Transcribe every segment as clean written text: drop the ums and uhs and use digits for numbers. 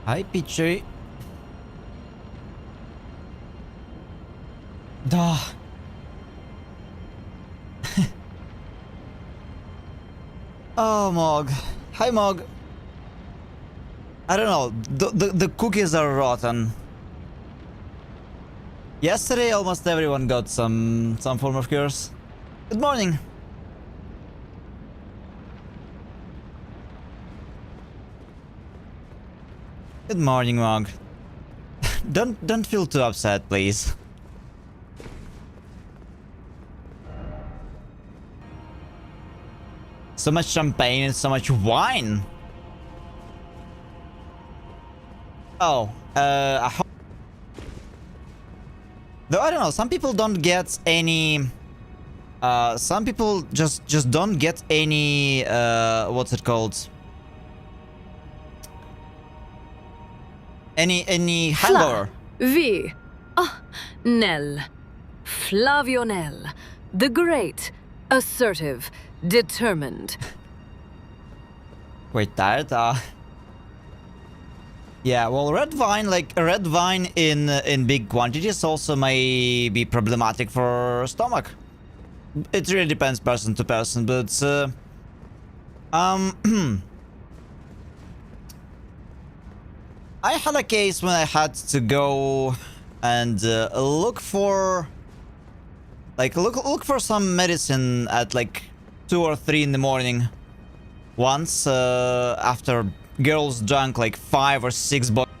Hi, Peachy. Duh. Oh, Mog. Hi, Mog. I don't know. The cookies are rotten. Yesterday, almost everyone got some form of curse. Good morning. Good morning, Mog. Don't feel too upset, please. So much champagne and so much wine. Oh, I hope. Though I don't know, some people don't get any. Some people just don't get any. What's it called? Any hangover. V. Nell. Flavionell. The Great. Assertive. Determined. Wait, tired? Yeah, well, red wine, like red wine in big quantities, also may be problematic for stomach. It really depends person to person, but I had a case when I had to go and look for some medicine at like 2 or 3 in the morning. Once after girls drank like 5 or 6 bottles.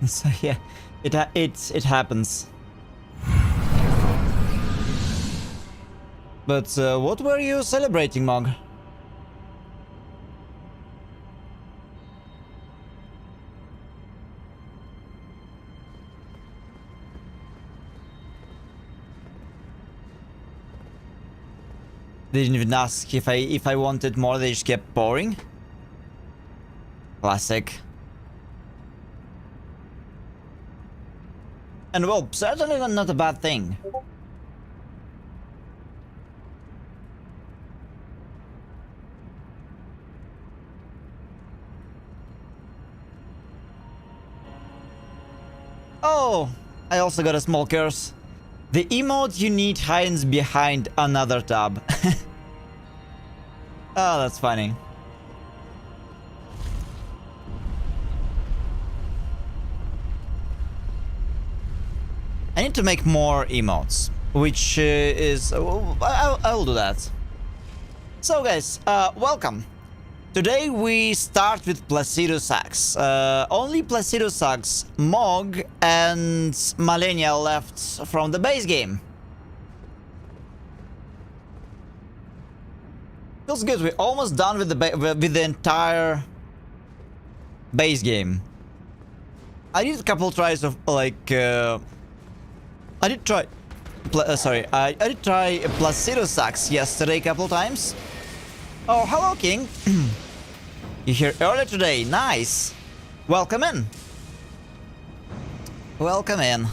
So yeah, it happens. But what were you celebrating, Mog? They didn't even ask if I wanted more. They just kept pouring. Classic. And well, certainly not a bad thing. Oh, I also got a small curse. The emote you need hides behind another tab. Oh, that's funny. I need to make more emotes, which is... I'll do that. So guys, welcome. Today we start with Placido Sax. Only Placido Sax, Mog, and Malenia left from the base game. Feels good. We're almost done with the entire base game. I did a couple tries of like. I did try. I did try Placido Sax yesterday a couple times. Oh, hello, King. You're here earlier today. Nice. Welcome in. Welcome in.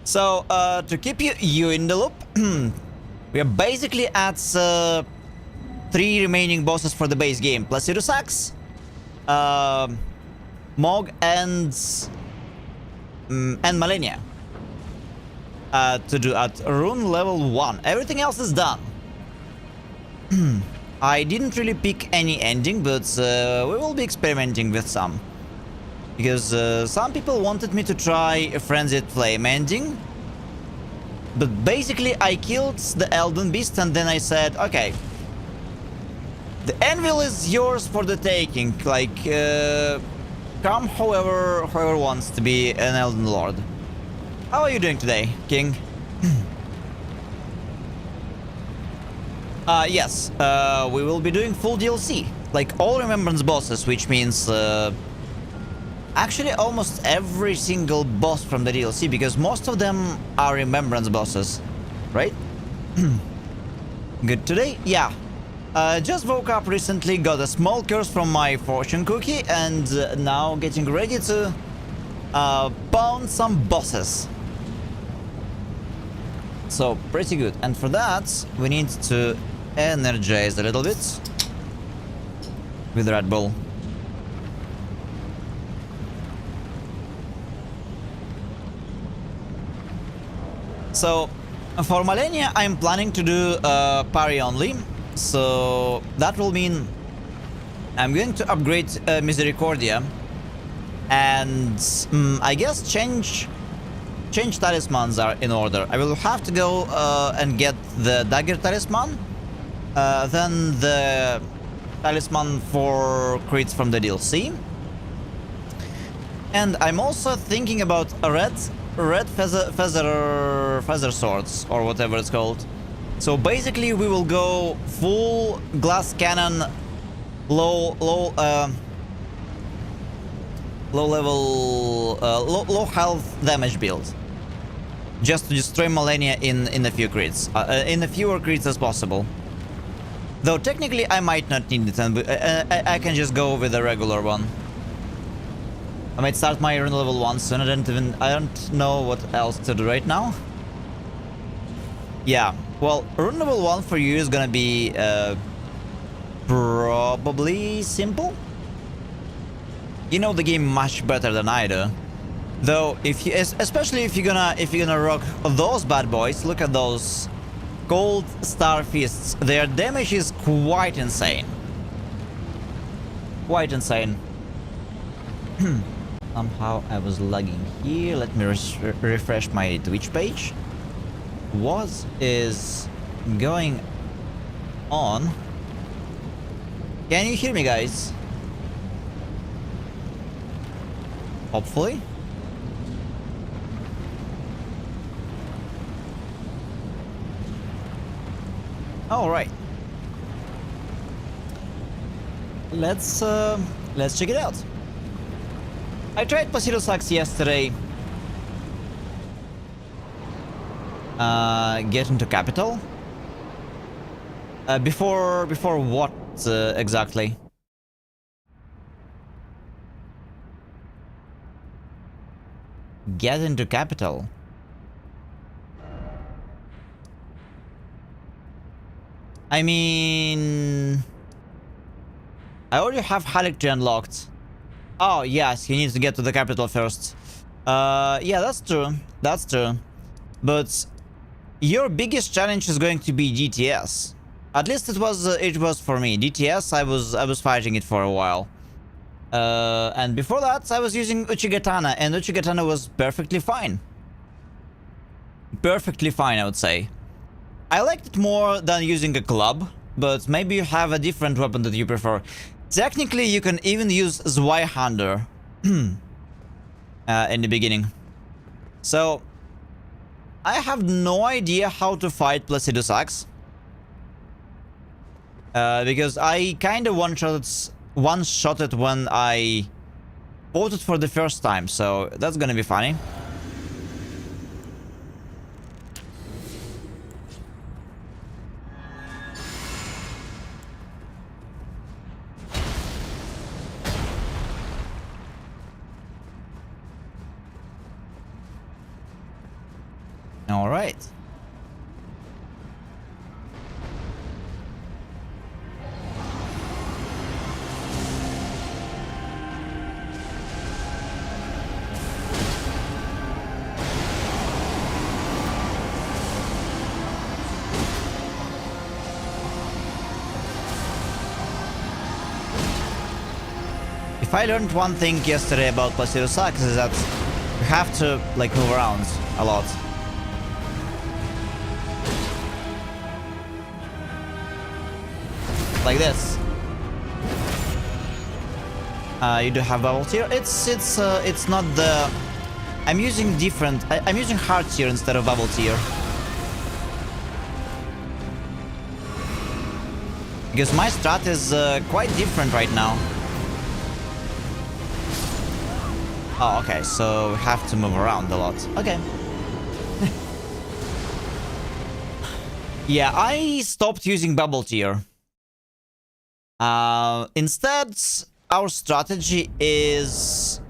So, to keep you in the loop, we are basically at 3 remaining bosses for the base game: Placido Sax, Mog, and Malenia. To do at rune level 1. Everything else is done. I didn't really pick any ending, but we will be experimenting with some. Because some people wanted me to try a Frenzied Flame ending. But basically I killed the Elden Beast and then I said, okay, the anvil is yours for the taking. Like, come whoever wants to be an Elden Lord. How are you doing today, King? Yes, we will be doing full DLC, like all Remembrance bosses, which means actually almost every single boss from the DLC, because most of them are Remembrance bosses, right? Good today? Yeah. Just woke up recently, got a small curse from my fortune cookie, and now getting ready to pound some bosses. So, pretty good. And for that, we need to energize a little bit. with Red Bull. So for Malenia, I'm planning to do parry only. So that will mean I'm going to upgrade Misericordia and I guess change talismans are in order. I will have to go and get the dagger talisman, then the talisman for crits from the DLC, and I'm also thinking about a red feather swords or whatever it's called. So basically, we will go full glass cannon, low health damage build, just to destroy Malenia in a few crits, in a fewer crits as possible. Though technically I might not need it, and I can just go with a regular one. I might start my rune level 1 soon. I don't know what else to do right now. Yeah, well, rune level 1 for you is gonna be probably simple. You know the game much better than I do. Though, if you, especially if you're gonna rock those bad boys, look at those Gold Star Fists. Their damage is quite insane. Quite insane. Somehow I was lagging here. Let me refresh my Twitch page. What is going on? Can you hear me, guys? Hopefully. All right. Let's check it out. I tried Placido Sax yesterday. Get into capital. Before what exactly? Get into capital. I mean, I already have Halictry unlocked. Oh yes, he needs to get to the capital first. Yeah, that's true. That's true. But your biggest challenge is going to be DTS. At least it was for me. DTS, I was fighting it for a while. And before that, I was using Uchigatana, and Uchigatana was perfectly fine. Perfectly fine, I would say. I liked it more than using a club, but maybe you have a different weapon that you prefer. Technically, you can even use Zweihander in the beginning. So, I have no idea how to fight Placido Sax. Because I kind of one-shotted when I voted for the first time, so that's gonna be funny. All right. If I learned one thing yesterday about Placido Sax is that you have to like move around a lot. Like this. You do have bubble tier. It's not the. I'm using different. I'm using hard tier instead of bubble tier. Because my strat is quite different right now. Oh, okay. So we have to move around a lot. Okay. Yeah, I stopped using bubble tier. Instead, our strategy is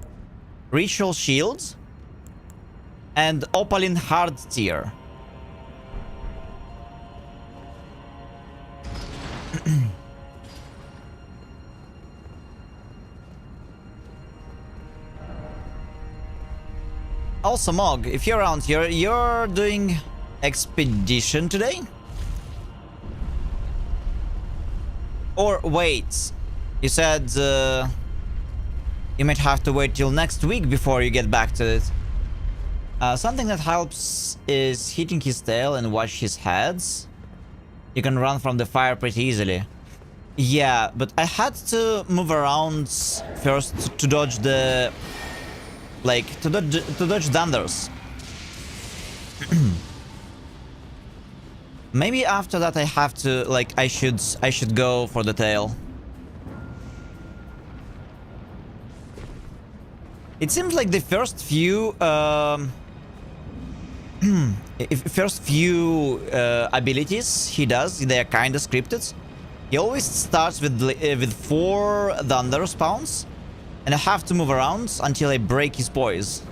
Ritual Shield and Opaline Hard tier. Also, Mog, if you're around here, you're doing expedition today? Or wait, you said you might have to wait till next week before you get back to it. Something that helps is hitting his tail and watch his heads. You can run from the fire pretty easily. Yeah, but I had to move around first to dodge the... like, to dodge thunders. Maybe after that I have to, like, I should go for the tail. It seems like the first few abilities he does, they are kind of scripted. He always starts with 4 thunder spawns, and I have to move around until I break his poise.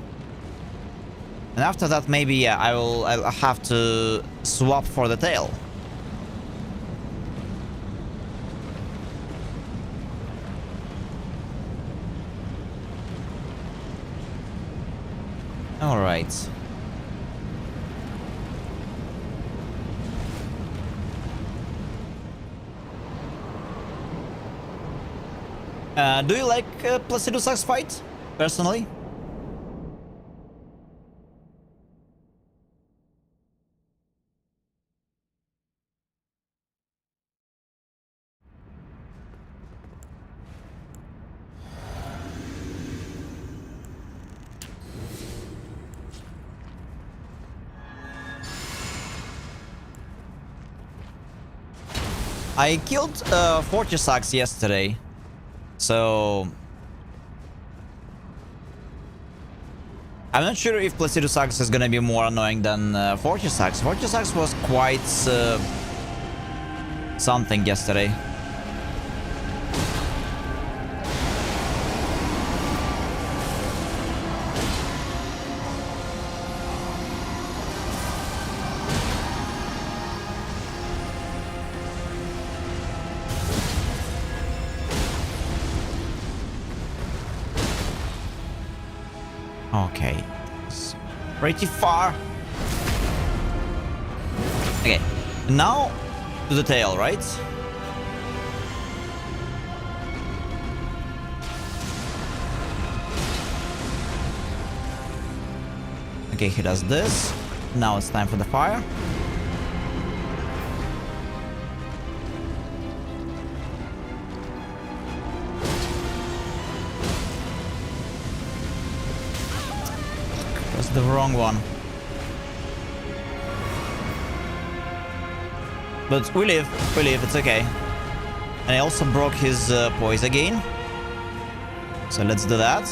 And after that, maybe, yeah, I'll have to swap for the tail. All right. Do you like Placido Sucks fight, personally? I killed Fortisax yesterday, so I'm not sure if Placido Sucks is gonna be more annoying than Fortisax. Fortisax was quite something yesterday. Okay, it's pretty far. Okay, now to the tail, right? Okay, he does this. Now it's time for the fire. The wrong one. But we live, it's okay. And I also broke his poise again. So let's do that.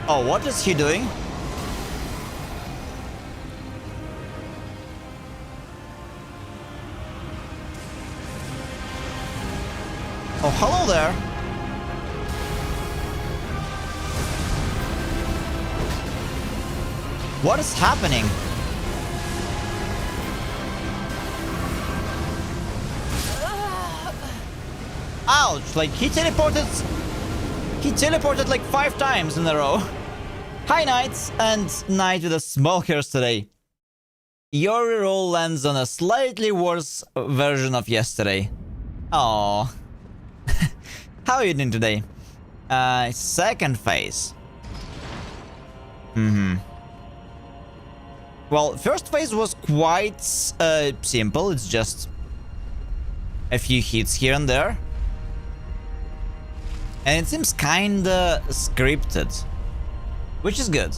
Oh, what is he doing? Oh, hello there. What is happening? Ouch, like he teleported like 5 times in a row. Hi Knights, and Knight with a small curse today. Your reroll lands on a slightly worse version of yesterday. Oh. How are you doing today? Second phase. Well, first phase was quite simple. It's just a few hits here and there. And it seems kinda scripted, which is good.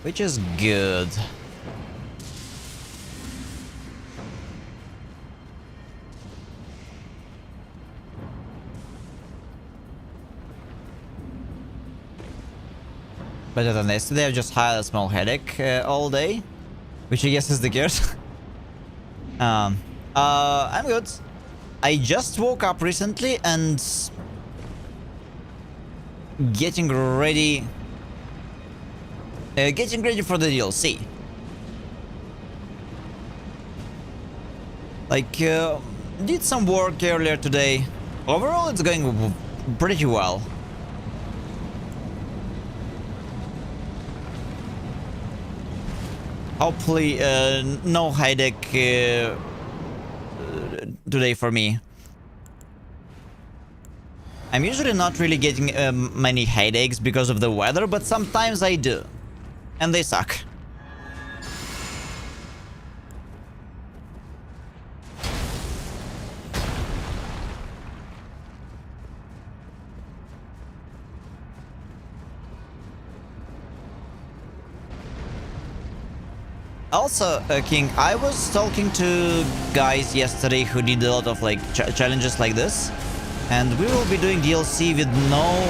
Which is good. Better than yesterday. I've just had a small headache all day, which I guess is the curse. I'm good. I just woke up recently and getting ready for the DLC. Like, did some work earlier today. Overall, it's going pretty well. Hopefully, no headache today for me. I'm usually not really getting many headaches because of the weather, but sometimes I do. And they suck. Also, King, I was talking to guys yesterday who did a lot of like challenges like this, and we will be doing DLC with no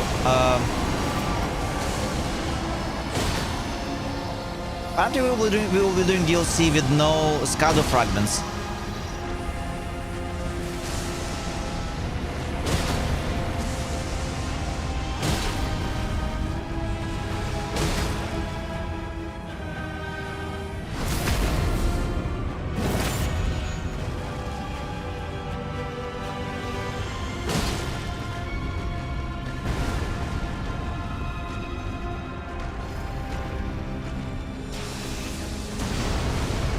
apparently we will be doing DLC with no Scado fragments.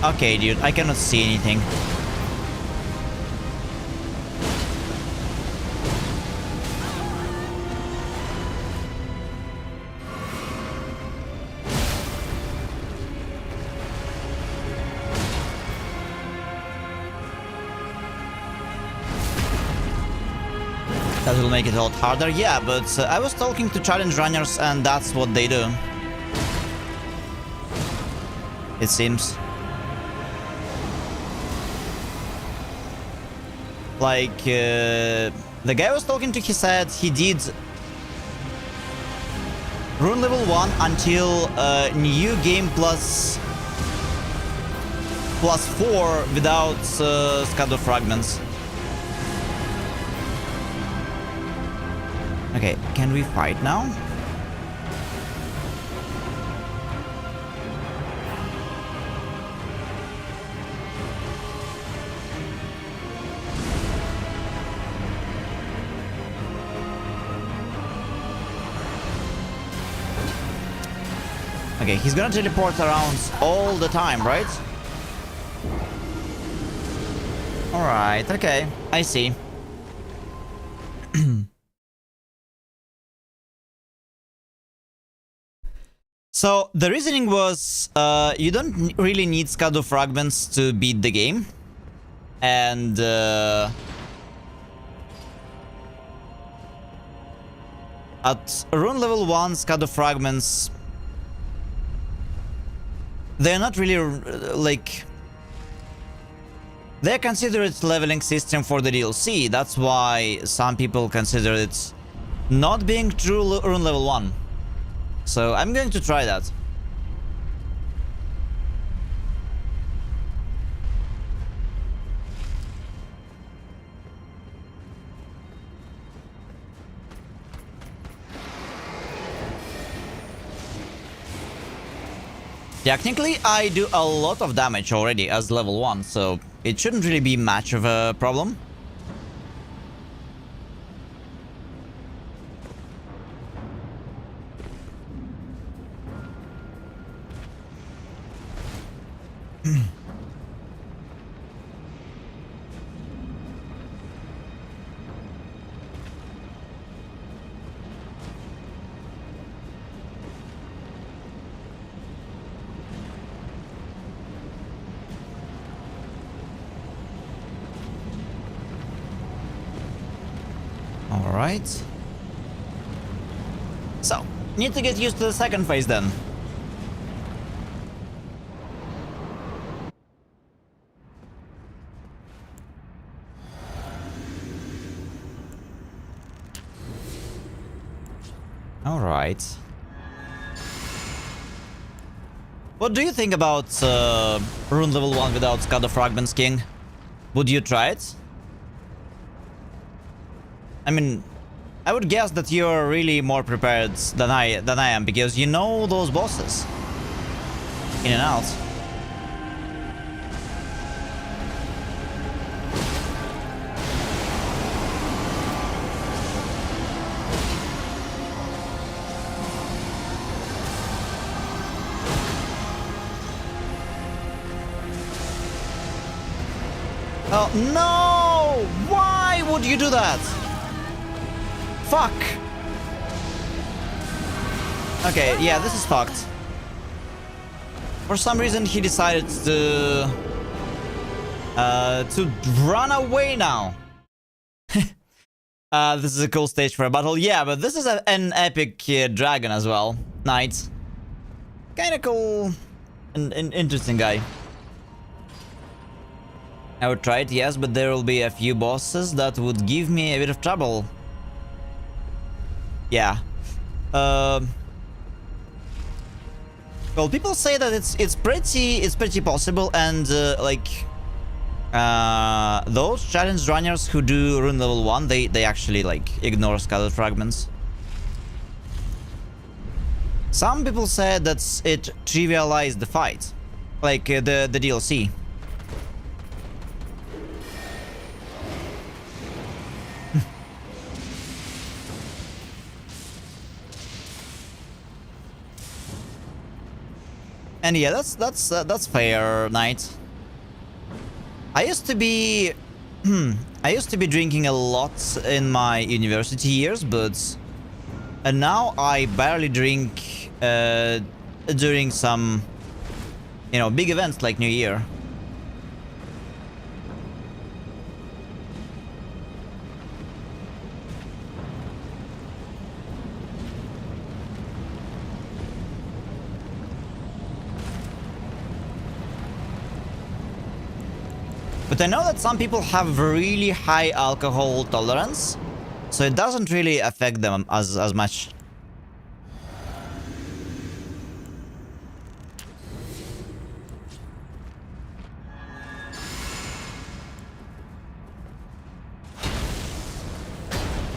Okay, dude, I cannot see anything. That will make it a lot harder, yeah, but I was talking to challenge runners and that's what they do. It seems. Like, the guy I was talking to, he said he did rune level 1 until new game plus 4 without Scado fragments. Okay, can we fight now? Okay, he's gonna teleport around all the time, right? Alright, okay, I see. So, the reasoning was, you don't really need Scado fragments to beat the game. And, at rune level 1, Scado fragments, they're not really, like... They're considered leveling system for the DLC. That's why some people consider it not being true rune level 1. So I'm going to try that. Technically, I do a lot of damage already as level 1, so it shouldn't really be much of a problem. Alright. So, need to get used to the second phase then. Alright. What do you think about rune level 1 without Scado fragments, King? Would you try it? I mean, I would guess that you're really more prepared than I am, because you know those bosses in and out. Oh no! Why would you do that? Fuck! Okay, yeah, this is fucked. For some reason he decided to run away now. This is a cool stage for a battle. Yeah, but this is an epic dragon as well. Knight. Kinda cool. An interesting guy. I would try it, yes, but there will be a few bosses that would give me a bit of trouble. Yeah. Well, people say that it's pretty possible, and those challenge runners who do rune level 1, they actually like ignore scattered fragments. Some people said that it trivialized the fight, like the DLC. And yeah, that's fair, Knight. I used to be I used to be drinking a lot in my university years, but now I barely drink during some, you know, big events like New Year. But I know that some people have really high alcohol tolerance, so it doesn't really affect them as much.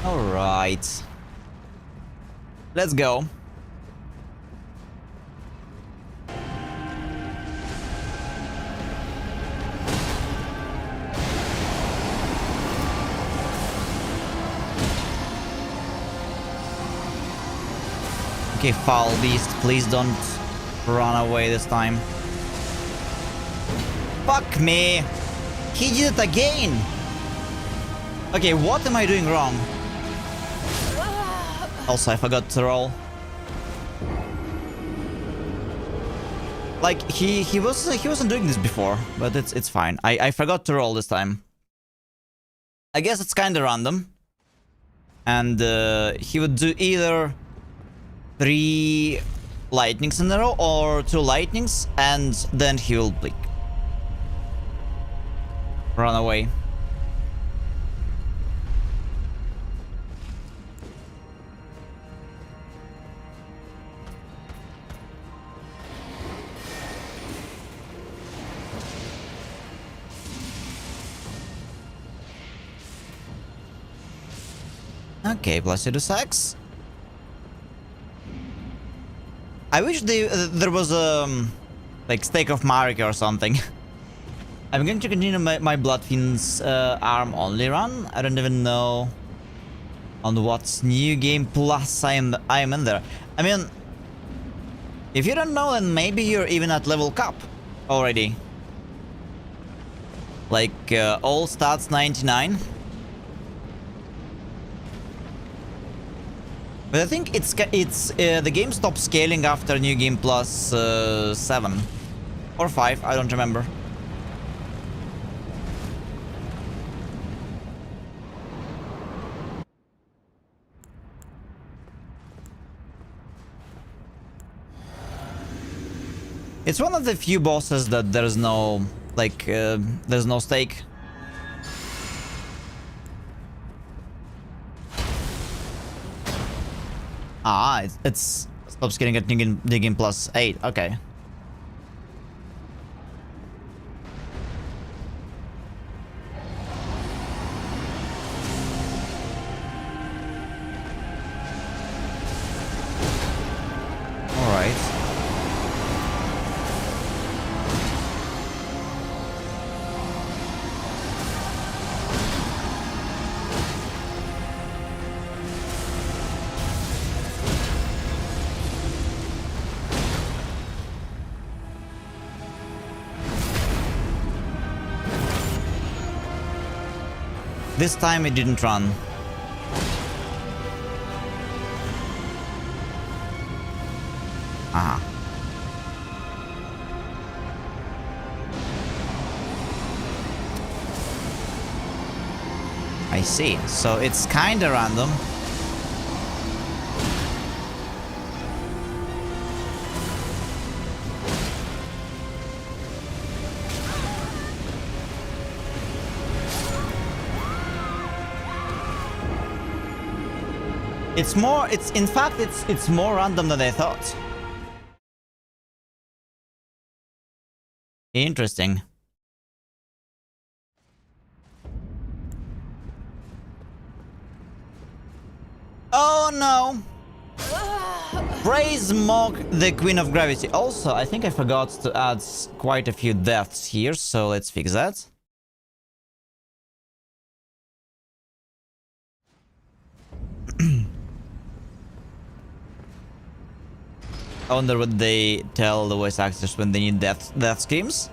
All right. Let's go. Okay, foul beast, please don't run away this time. Fuck me! He did it again! Okay, what am I doing wrong? Also, I forgot to roll. Like, he wasn't doing this before, but it's fine. I forgot to roll this time. I guess it's kinda random. And he would do either 3 lightnings in a row or 2 lightnings, and then he will blink. Run away. Okay, Placidus X. I wish there was a like stake of Marika or something. I'm going to continue my Bloodfiend's arm only run. I don't even know on what new game plus I am in there. I mean, if you don't know, then maybe you're even at level cap already. Like all stats 99. But I think it's the game stops scaling after New Game Plus 7 or 5, I don't remember. It's one of the few bosses that there's no like there's no stake. Ah, it's stops getting at New Game Plus 8. Okay. right? This time it didn't run. Ah. I see. So it's kinda random. In fact, it's more random than I thought. Interesting. Oh no! Praise Mog, the Queen of Gravity. Also, I think I forgot to add quite a few deaths here, so let's fix that. I wonder what they tell the voice actors when they need death screams.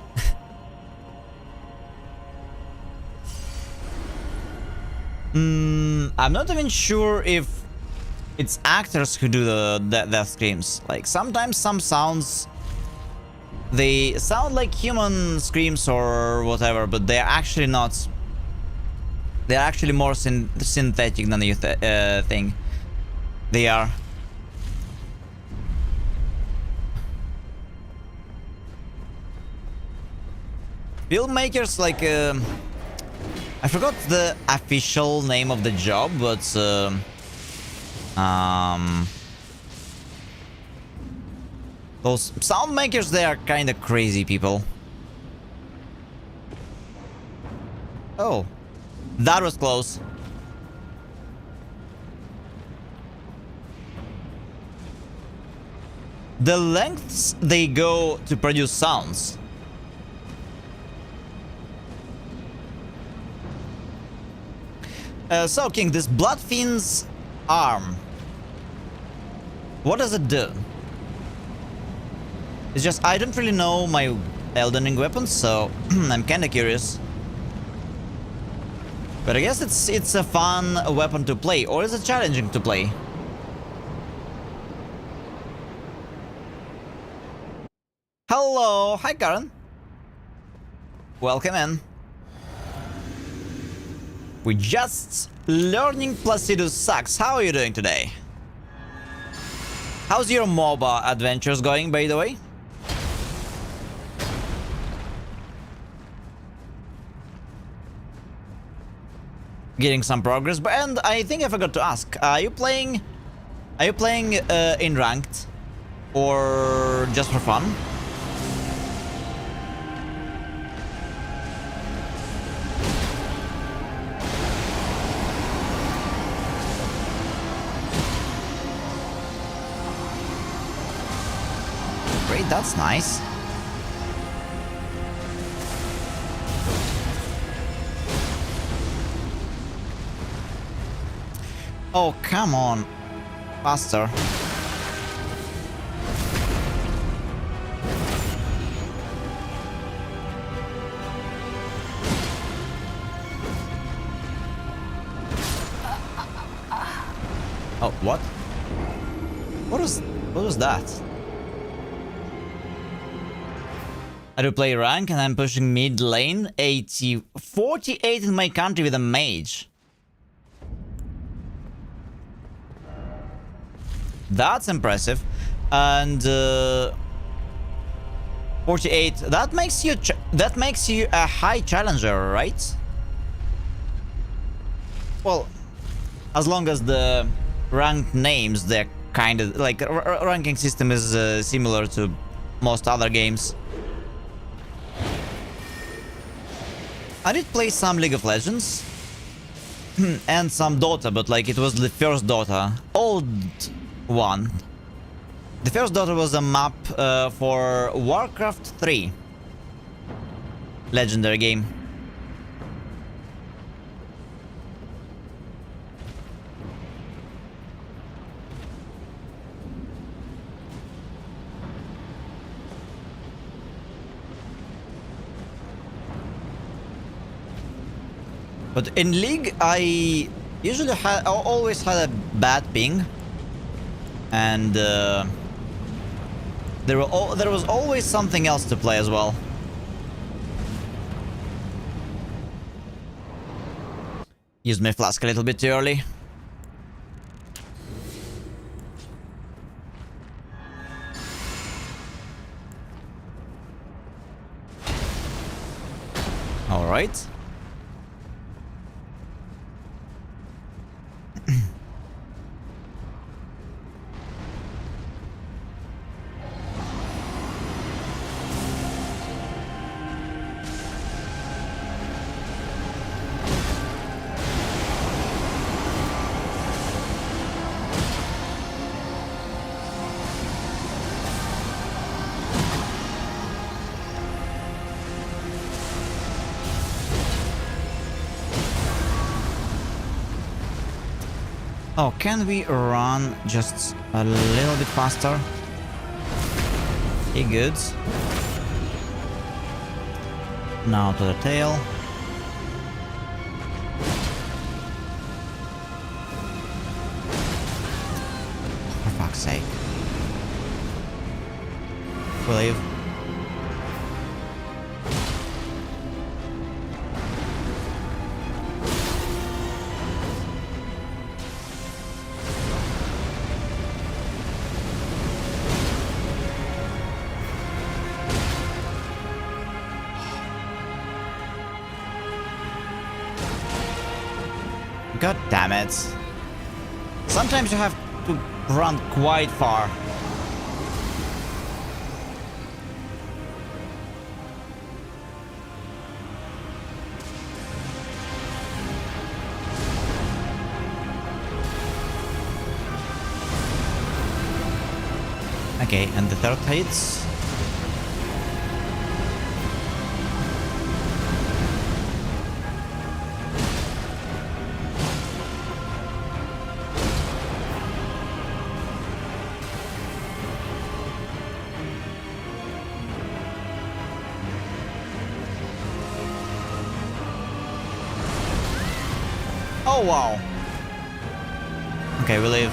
I'm not even sure if it's actors who do the death screams. Like, sometimes some sounds, they sound like human screams or whatever, but they're actually not. They're actually more synthetic than you think they are. Filmmakers, like, I forgot the official name of the job, but those sound makers, they are kind of crazy people. Oh, that was close. The lengths they go to produce sounds. So, King, this Bloodfiend's arm, what does it do? It's just, I don't really know my Elden Ring weapons, so I'm kinda curious. But I guess it's a fun weapon to play, or is it challenging to play? Hello, hi Karen. Welcome in. We're just learning Placidus sucks. How are you doing today? How's your MOBA adventures going, by the way? Getting some progress, and I think I forgot to ask. Are you playing in ranked or just for fun? Great, that's nice. Oh, come on. Faster. Oh, what? What was that? I do play rank and I'm pushing mid lane 48 in my country with a mage. That's impressive. And 48, that makes you a high challenger, right? Well, as long as the ranked names, they're kind of like ranking system is similar to most other games. I did play some League of Legends and some Dota, but like it was the first Dota, old one. The first daughter was a map for Warcraft 3. Legendary game. But in League, I usually always had a bad ping, and there was always something else to play as well. Used my flask a little bit too early. All right. Oh, can we run just a little bit faster? Okay, good. Now to the tail. For fuck's sake. Believe. God damn it. Sometimes you have to run quite far. Okay, and the third hits. Oh wow. Okay, we leave.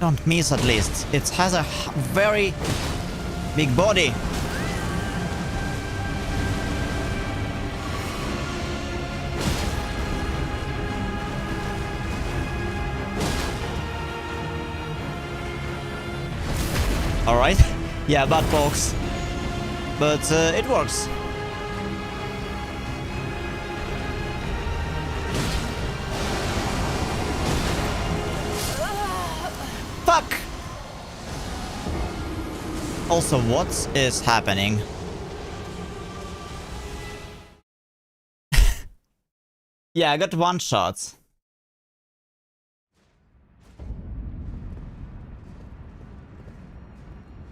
Don't miss at least. It has a very big body. Alright. Yeah, bad folks. But it works. Fuck! Also, what is happening? Yeah, I got one shot.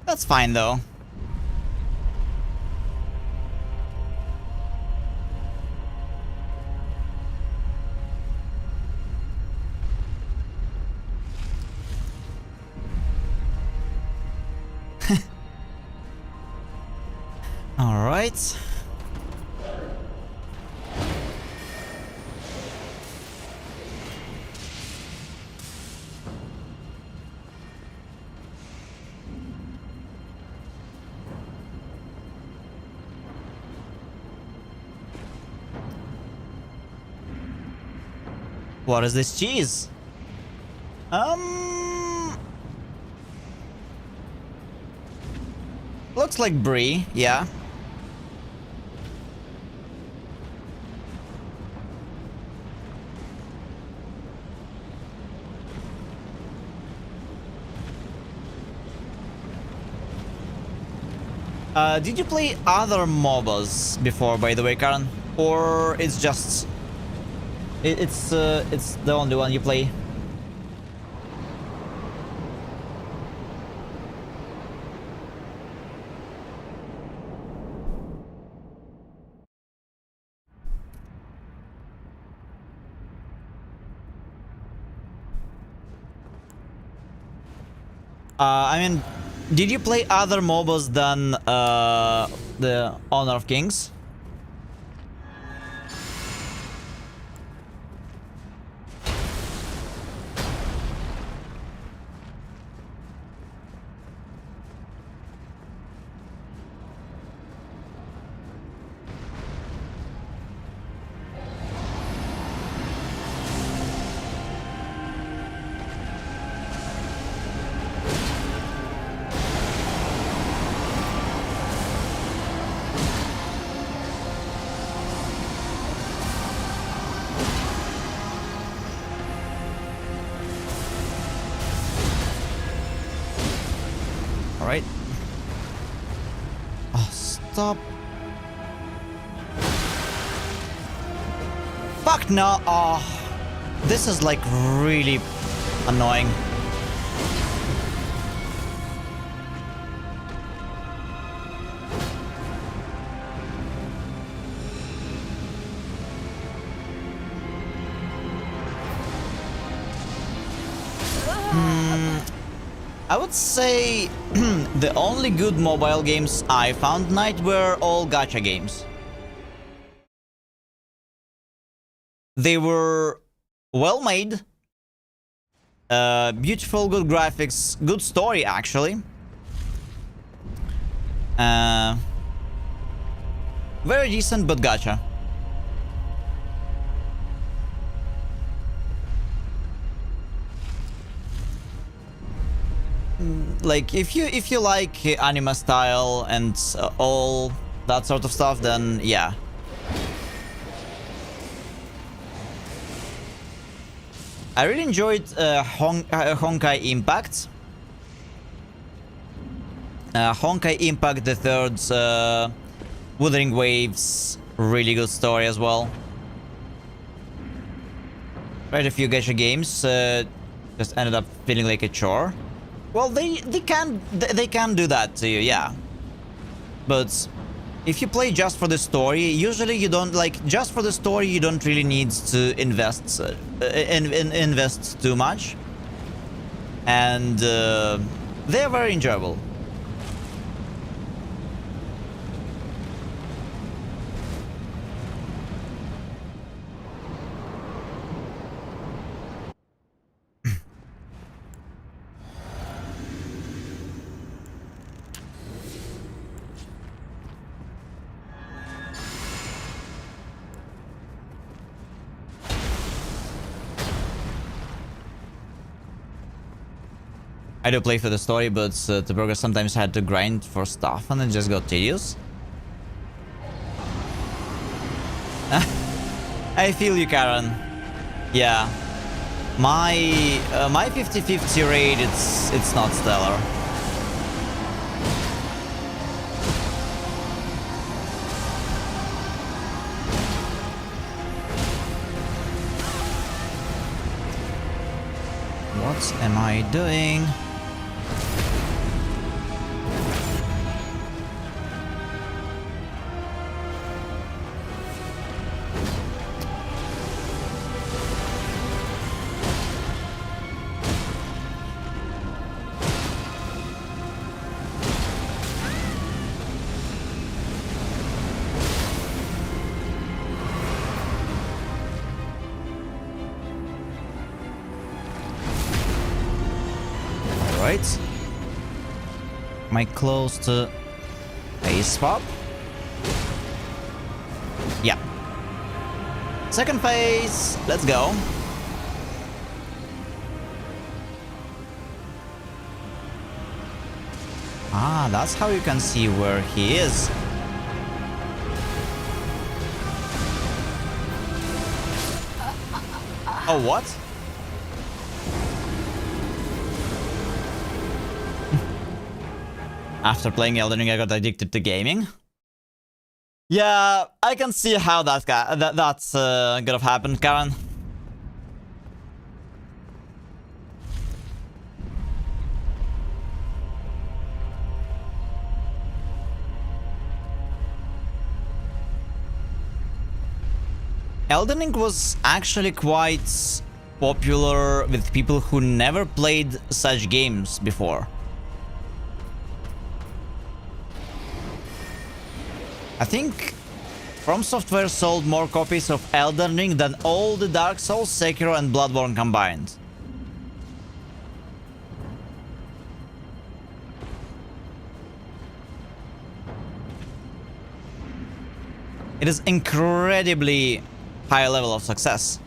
That's fine though. All right. What is this cheese? Looks like brie, yeah. Did you play other MOBAs before, by the way, Karen? Or it's just... it's the only one you play? I mean, did you play other MOBAs than the Honor of Kings? Alright. Oh, stop. Fuck no. Oh, this is like really annoying. I would say the only good mobile games I found tonight were all gacha games. They were well made, beautiful, good graphics, good story actually. Very decent, but gacha. Like if you like anime style and all that sort of stuff, then yeah. I really enjoyed Honkai Impact. Honkai Impact the Third's Wuthering Waves, really good story as well. Tried a few gacha games, just ended up feeling like a chore. Well, they can do that to you, yeah. But if you play just for the story, usually you don't like just for the story. You don't really need to invest invest too much, and they're very enjoyable. I do play for the story, but the progress sometimes had to grind for stuff and it just got tedious. I feel you, Karen. Yeah. My 50-50 rate, it's not stellar. What am I doing? Right. Am I close to phase swap? Yeah. Second phase. Let's go. Ah, that's how you can see where he is. Oh, what? After playing Elden Ring, I got addicted to gaming. Yeah, I can see how that's gonna happen, Karen. Elden Ring was actually quite popular with people who never played such games before. I think From Software sold more copies of Elden Ring than all the Dark Souls, Sekiro and Bloodborne combined. It is incredibly high level of success.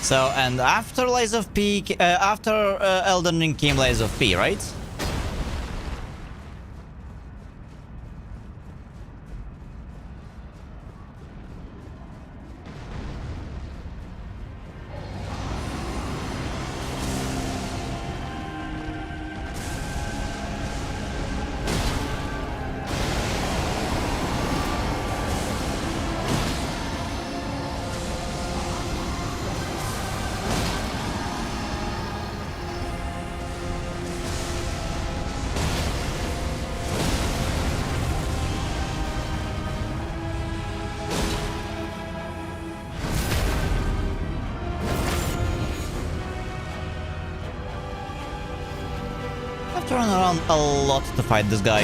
So, and after Lies of P, after Elden Ring came Lies of P, right? I have to run around a lot to fight this guy.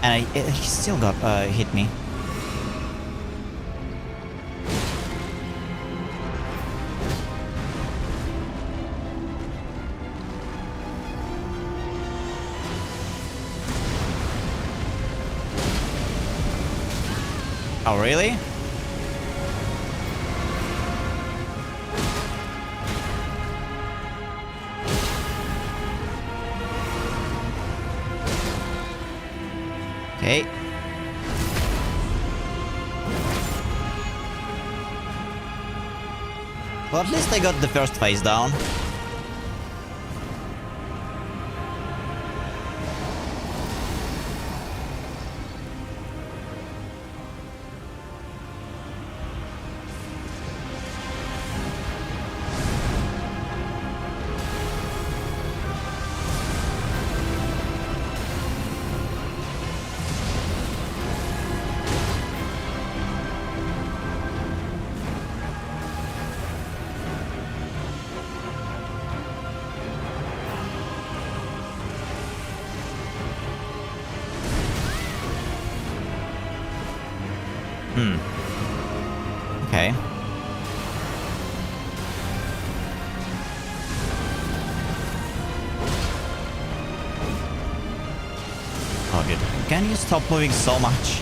And he still got hit me. Oh, really? Okay. Well, at least I got the first phase down. Okay. Oh, dude. Can you stop moving so much?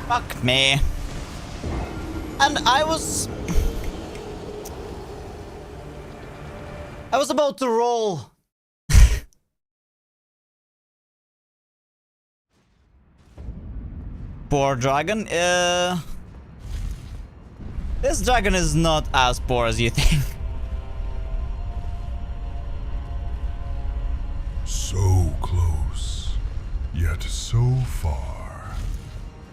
Fuck me. And I was about to roll. Poor dragon. This dragon is not as poor as you think. So close, yet so far.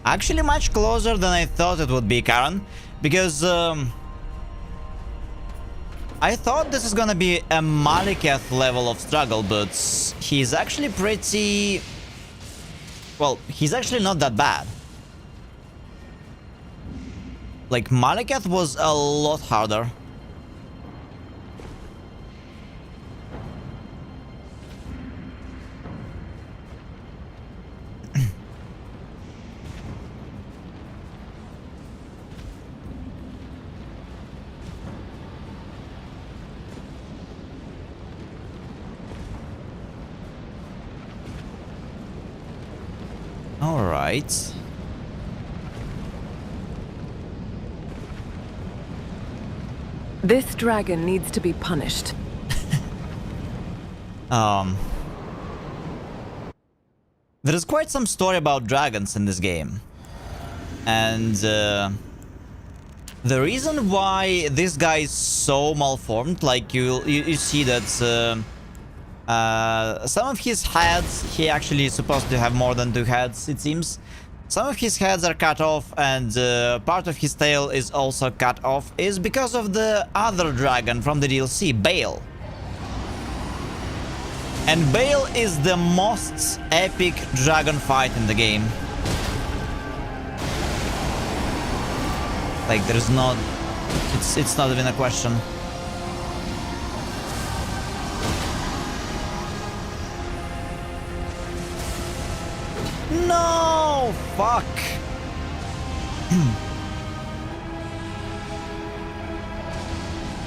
Actually, much closer than I thought it would be, Karen. Because, I thought this is gonna be a Maliketh level of struggle, but he's actually pretty... Well, he's actually not that bad. Like, Maliketh was a lot harder. Alright. This dragon needs to be punished. There is quite some story about dragons in this game. And the reason why this guy is so malformed, like you see that some of his heads, he actually is supposed to have more than 2 heads, it seems. Some of his heads are cut off, and part of his tail is also cut off, is because of the other dragon from the DLC, Bale. And Bale is the most epic dragon fight in the game. Like, there's not... It's not even a question. No! Fuck!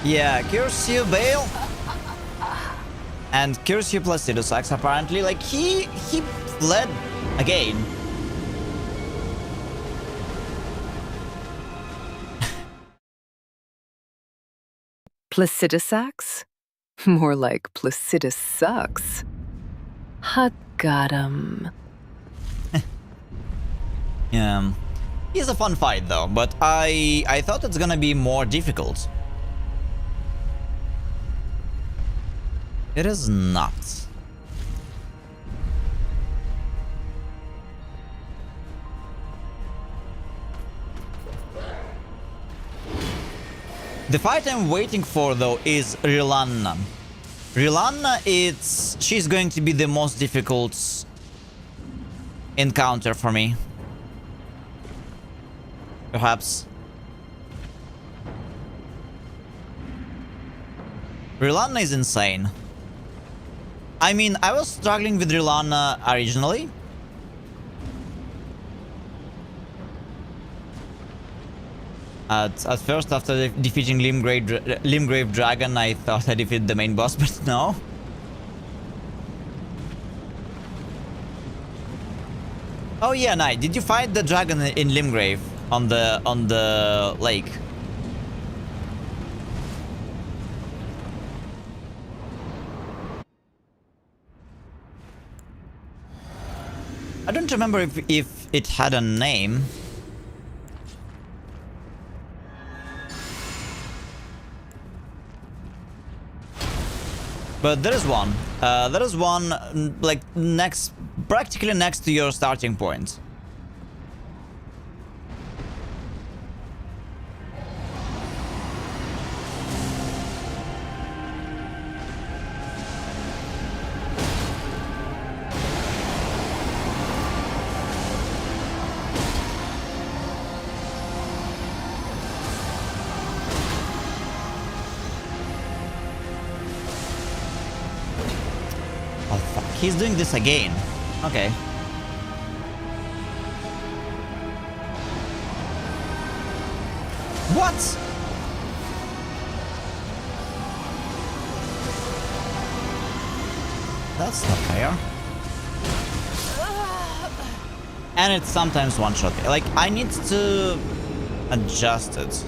Yeah, curse you, Bale. And curse you Placidusax, apparently. Like, he fled again. Placidusax? More like Placidus sucks. Hot got him. Yeah. He's a fun fight though, but I thought it's gonna be more difficult. It is not. The fight I'm waiting for though is Rilanna. Rilanna, she's going to be the most difficult encounter for me. Perhaps. Rilanna is insane. I mean, I was struggling with Rilanna originally. At first, after defeating Limgrave Dragon, I thought I defeated the main boss, but no. Oh yeah, Knight, did you fight the dragon in Limgrave on the lake? I don't remember if it had a name. But there is one. There is one, like, practically next to your starting point. He's doing this again. Okay. What? That's not fair. And it's sometimes one shot. Like, I need to adjust it.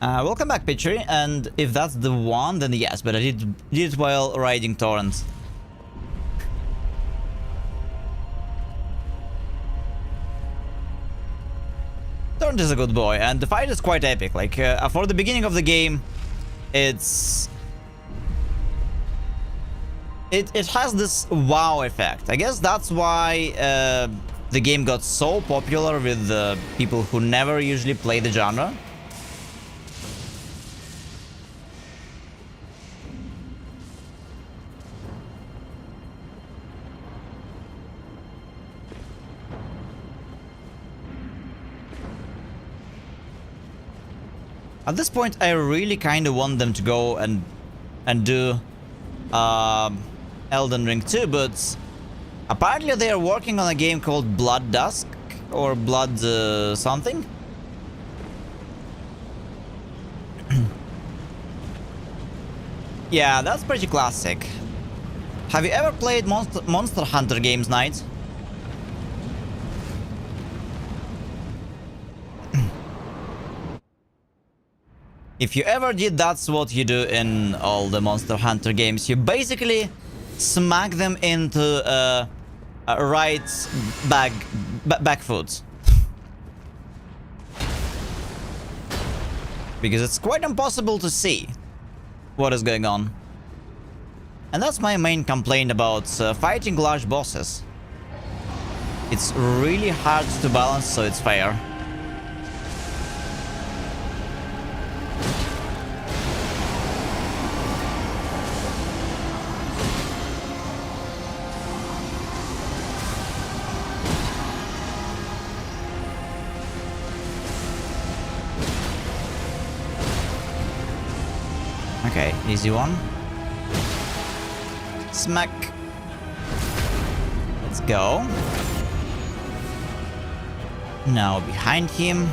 Welcome back, Pitchery, and if that's the one, then yes, but I did it while riding Torrent. Torrent is a good boy, and the fight is quite epic. Like, for the beginning of the game, it has this wow effect. I guess that's why the game got so popular with the people who never usually play the genre. At this point, I really kind of want them to go and do Elden Ring 2, but apparently they are working on a game called Blood Dusk or Blood something. Yeah, that's pretty classic. Have you ever played Monster Hunter games, Knight? If you ever did, that's what you do in all the Monster Hunter games. You basically smack them into right back foot. Because it's quite impossible to see what is going on. And that's my main complaint about fighting large bosses. It's really hard to balance, so it's fair. Okay, easy one. Smack. Let's go. Now behind him.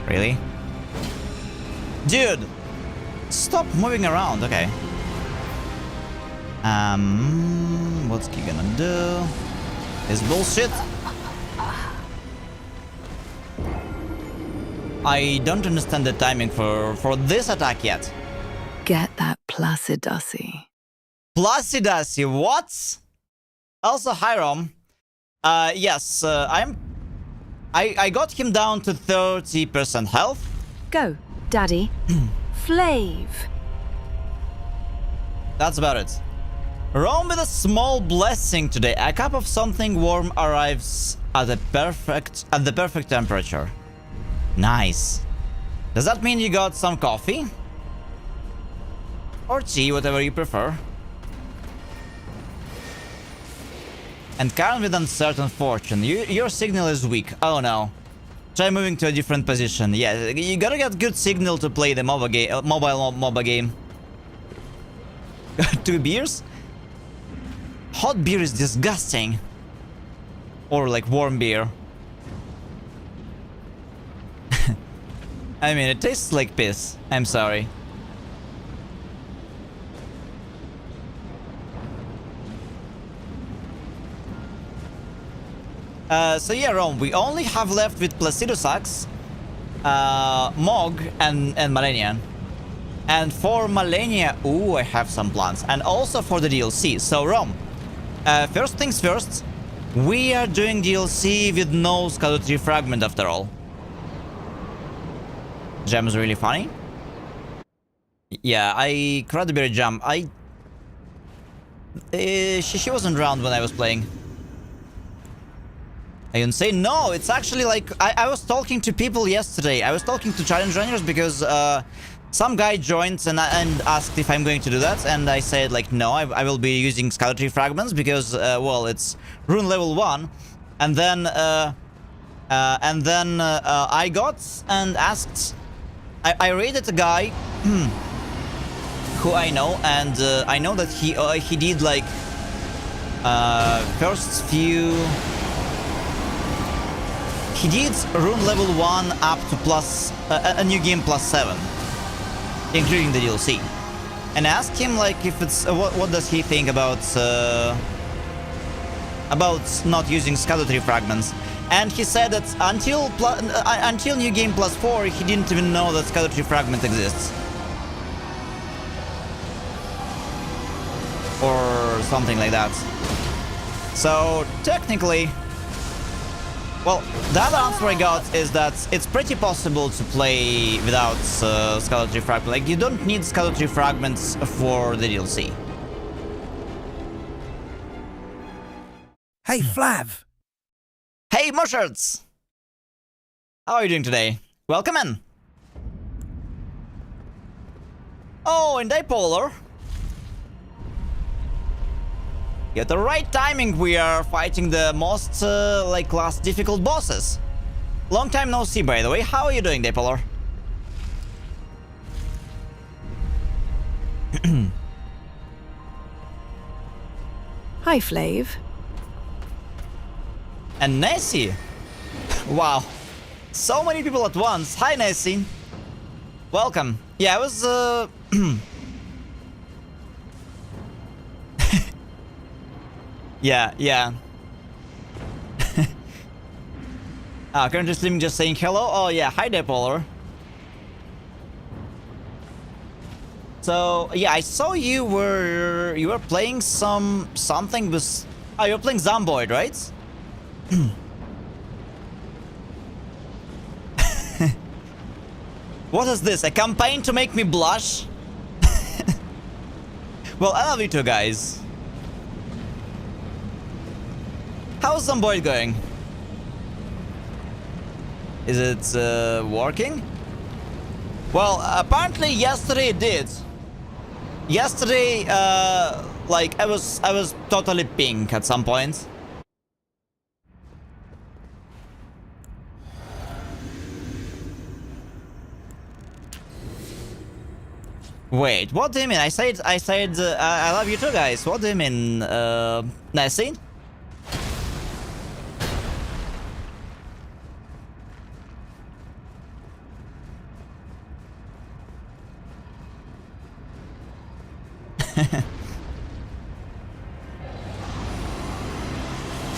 Really? Dude! Stop moving around, okay. What's he gonna do? This bullshit. I don't understand the timing for this attack yet. Get that Placidusy. Placidusy, what? Also, Hiram. Yes, I got him down to 30% health. Go, Daddy. Flav. That's about it. Rome with a small blessing today. A cup of something warm arrives at the perfect temperature. Nice. Does that mean you got some coffee? Or tea, whatever you prefer. And Karen with uncertain fortune. Your signal is weak. Oh no. Try moving to a different position. Yeah, you gotta get good signal to play the mobile MOBA game. 2 beers? Hot beer is disgusting. Or like warm beer. I mean, it tastes like piss. I'm sorry. So yeah, Rome, we only have left with Placido Sax, Mog, and Malenia. And for Malenia, ooh, I have some plans. And also for the DLC. So, Rome, first things first, we are doing DLC with no Scadutree Fragment after all. Jam is really funny. Yeah, I Cranberry Jam. She wasn't around when I was playing. I can say no. It's actually like I was talking to people yesterday. I was talking to challenge runners because some guy joined and asked if I'm going to do that, and I said like no, I will be using Scadutree Fragments because well, it's rune level 1, and then I got and asked. I raided a guy who I know, and I know that he did like first few. He did rune level 1 up to plus a new game plus 7, including the DLC. And I asked him like if it's what does he think about not using Scadutree Fragments. And he said that until New Game Plus 4, he didn't even know that Scadutree Fragment exists. Or something like that. So, technically... Well, the other answer I got is that it's pretty possible to play without Scadutree Fragment. Like, you don't need Scadutree Fragments for the DLC. Hey, Flav! Hey, Mushards! How are you doing today? Welcome in! Oh, and Dipolar! At the right timing, we are fighting the most, like, last difficult bosses. Long time no see, by the way. How are you doing, Dipolar? Hi, Flav. And Nessie! Wow. So many people at once. Hi, Nessie. Welcome. Yeah, I was, yeah. Currently streaming, just saying hello. Oh, yeah. Hi there, Polar. So, yeah, I saw you were playing something with... Oh, you're playing Zomboid, right? What is this? A campaign to make me blush? Well, I love you two guys. How's Zomboid going? Is it working? Well, apparently yesterday it did. Yesterday, like I was totally pink at some point. Wait, what do you mean? I said I love you too, guys. What do you mean, Nessie?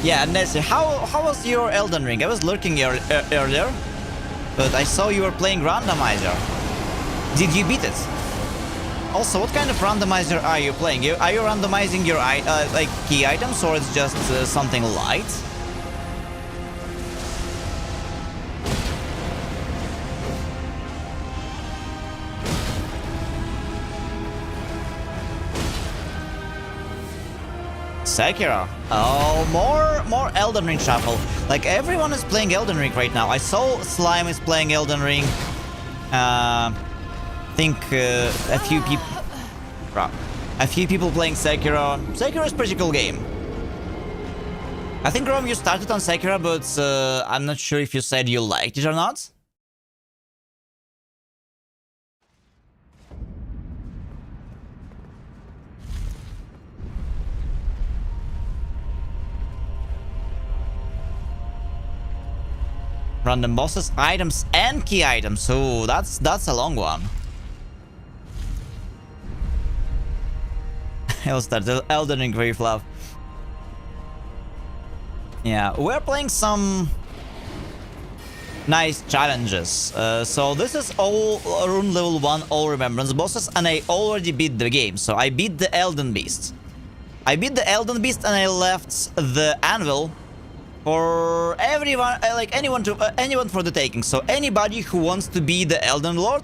Yeah, Nessie, how was your Elden Ring? I was lurking earlier, but I saw you were playing randomizer. Did you beat it? Also, what kind of randomizer are you playing? Are you randomizing your like key items, or it's just something light? Sekiro. Oh, more Elden Ring shuffle. Like everyone is playing Elden Ring right now. I saw Slime is playing Elden Ring. Think a few people playing Sekiro. Sekiro is a pretty cool game. I think, Rome, you started on Sekiro, but I'm not sure if you said you liked it or not. Random bosses, items, and key items. So that's a long one. I'll start the Elden Ring very fluff. Yeah, we're playing some nice challenges. So this is all rune level 1, all Remembrance bosses, and I already beat the game. So I beat the Elden Beast. I beat the Elden Beast and I left the Anvil for everyone, like anyone for the taking. So anybody who wants to be the Elden Lord,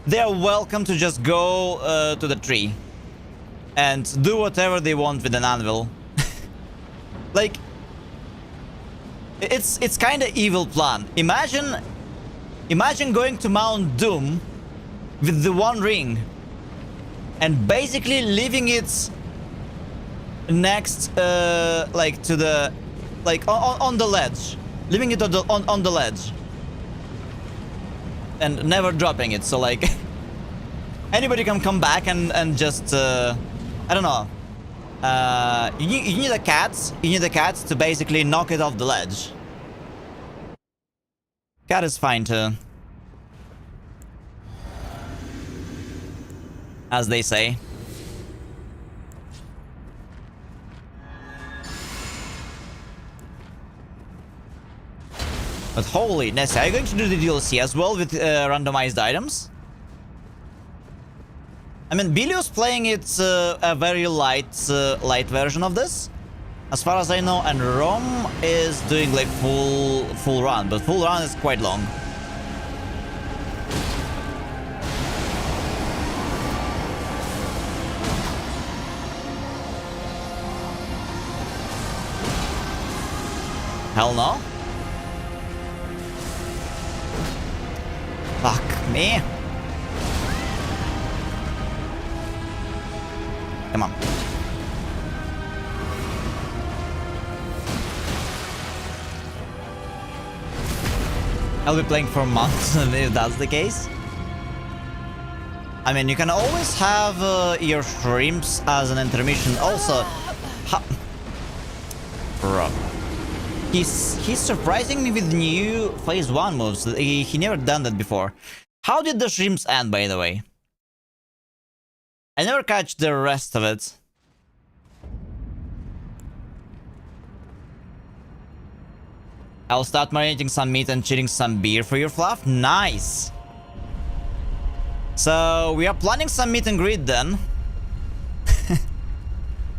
they're welcome to just go to the tree and do whatever they want with an anvil. Like, it's kind of evil plan. Imagine going to Mount Doom with the One Ring and basically leaving it next, like to the, like on the ledge, leaving it on the ledge, and never dropping it. So like, anybody can come back and just. I don't know. You need a cat. You need a cat to basically knock it off the ledge. Cat is fine too, as they say. But holy Nessie, are you going to do the DLC as well with randomized items? I mean, Biliu's playing it a very light version of this, as far as I know, and Rom is doing like full run, but full run is quite long. Hell no. Fuck me. Come on. I'll be playing for months if that's the case. I mean, you can always have your streams as an intermission. Also, bro. He's surprising me with new phase 1 moves. He never done that before. How did the shrimps end, by the way? I never catch the rest of it. I'll start marinating some meat and chilling some beer for your fluff. Nice! So, we are planning some meet and greet then.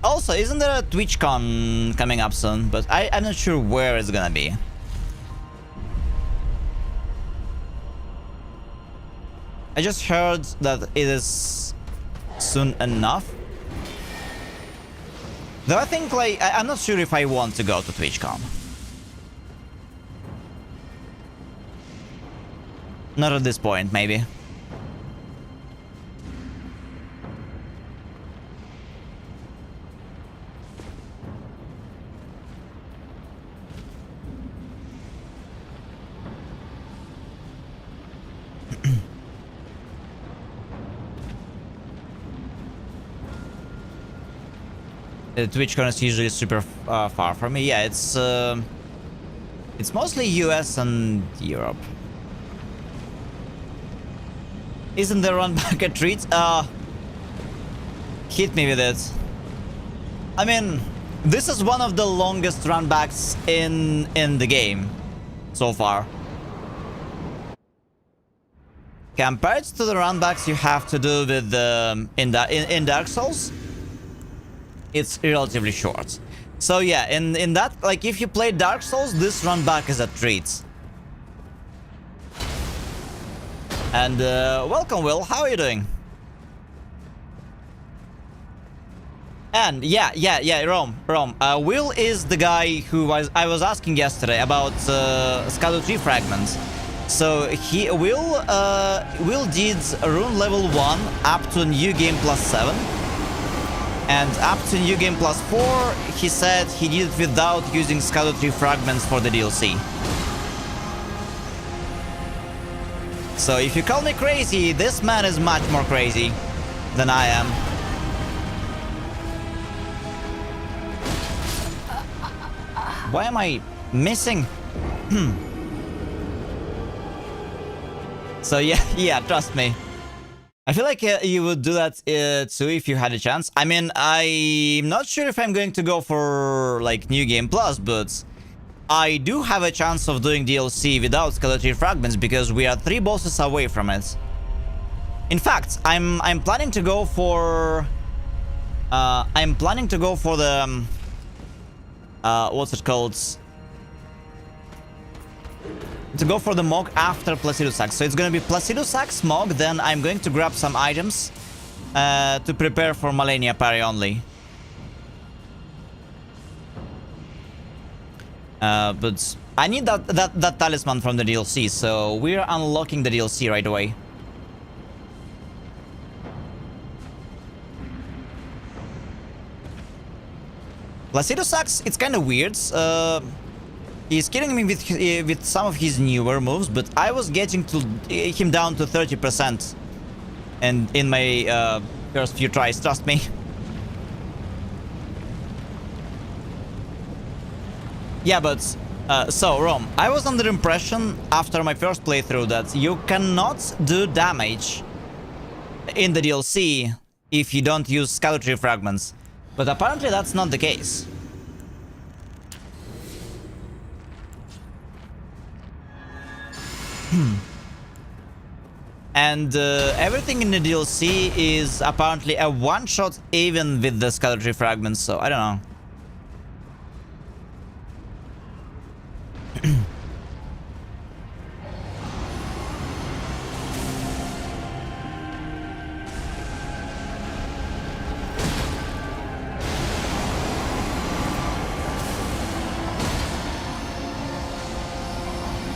Also, isn't there a TwitchCon coming up soon? But I'm not sure where it's gonna be. I just heard that it is soon enough. Though I think, like, I'm not sure if I want to go to TwitchCon. Not at this point, maybe. TwitchCon is usually super far from me. Yeah, it's mostly US and Europe. Isn't there one back a treat? Hit me with it. I mean, this is one of the longest runbacks in the game so far. Compared to the runbacks you have to do with in Dark Souls, it's relatively short. So yeah, in that, like, if you play Dark Souls, this run back is a treat. And welcome, Will. How are you doing? And yeah, Rome. Will is the guy who I was asking yesterday about Shadow Tree fragments. So Will did rune level 1 up to New Game plus 7. And up to New Game plus 4, he said he did it without using Shadow Tree fragments for the DLC. So if you call me crazy, this man is much more crazy than I am. Why am I missing? So yeah, trust me. I feel like you would do that too if you had a chance. I mean, I'm not sure if I'm going to go for like New Game Plus, but I do have a chance of doing DLC without Skeleton Fragments because we are 3 bosses away from it. In fact, I'm planning to go for the what's it called? To go for the Mog after Placido Sax. So it's gonna be Placido Sax, Mog, then I'm going to grab some items to prepare for Malenia parry only. But I need that talisman from the DLC, so we're unlocking the DLC right away. Placido Sax, it's kind of weird. He's killing me with some of his newer moves, but I was getting him down to 30% and in my first few tries, trust me. Yeah, but so Rome, I was under the impression after my first playthrough that you cannot do damage in the DLC if you don't use Scout Tree fragments, but apparently that's not the case. And everything in the DLC is apparently a one-shot even with the Scout Tree fragments, so I don't know.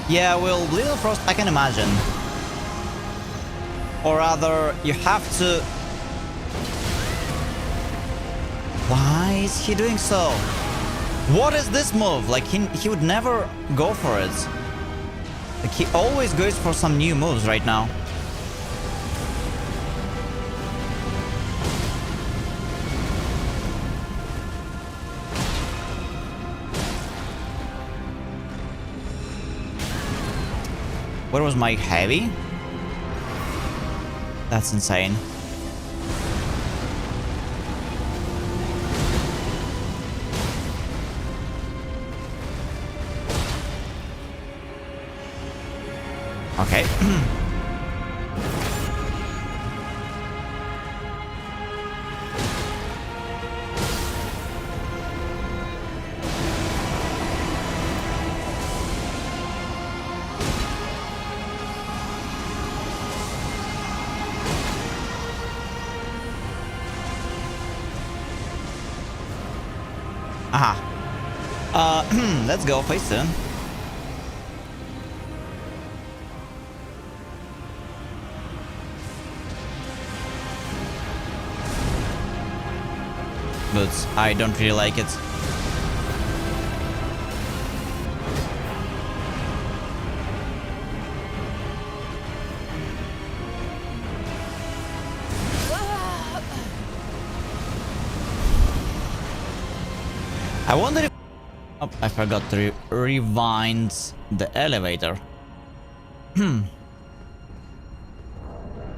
Yeah, well, Bleed of Frost, I can imagine. Or rather, you have to... Why is he doing so? What is this move? Like, he would never go for it. Like, he always goes for some new moves right now. Where was my heavy? That's insane. Okay. Aha. Let's go face turn. But I don't really like it. I wonder if... Oh, I forgot to rewind the elevator.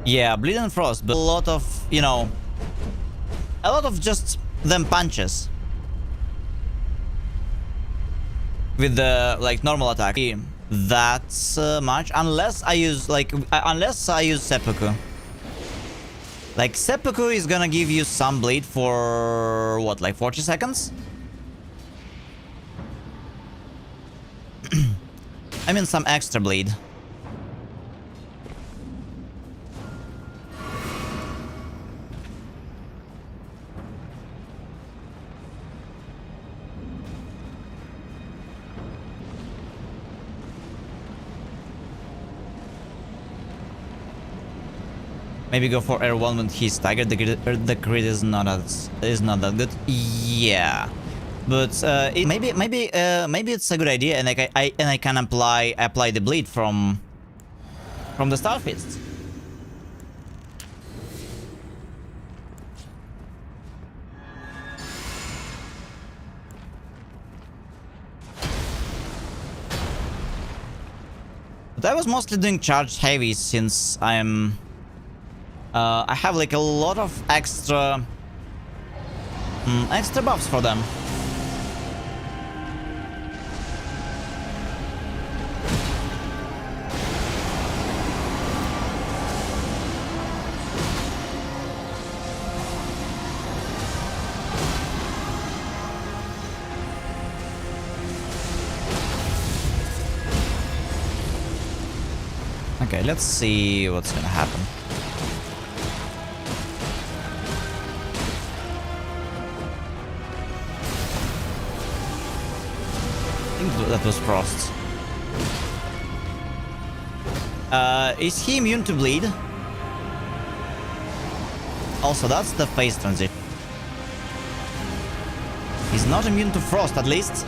Yeah, Bleed and Frost, but a lot of, you know... A lot of just them punches. With the, like, normal attack. That's much. Unless I use, like... unless I use Seppuku. Like, Seppuku is gonna give you some bleed for... What, like 40 seconds? I mean some extra bleed. Maybe go for RL1 when he's staggered. The crit is not that good. Yeah. But maybe it's a good idea, and like I can apply the bleed from the Star Fist. But I was mostly doing charged heavy since I have like a lot of extra buffs for them. Okay, let's see what's gonna happen. I think that was Frost. Is he immune to bleed? Also, that's the phase transition. He's not immune to Frost, at least.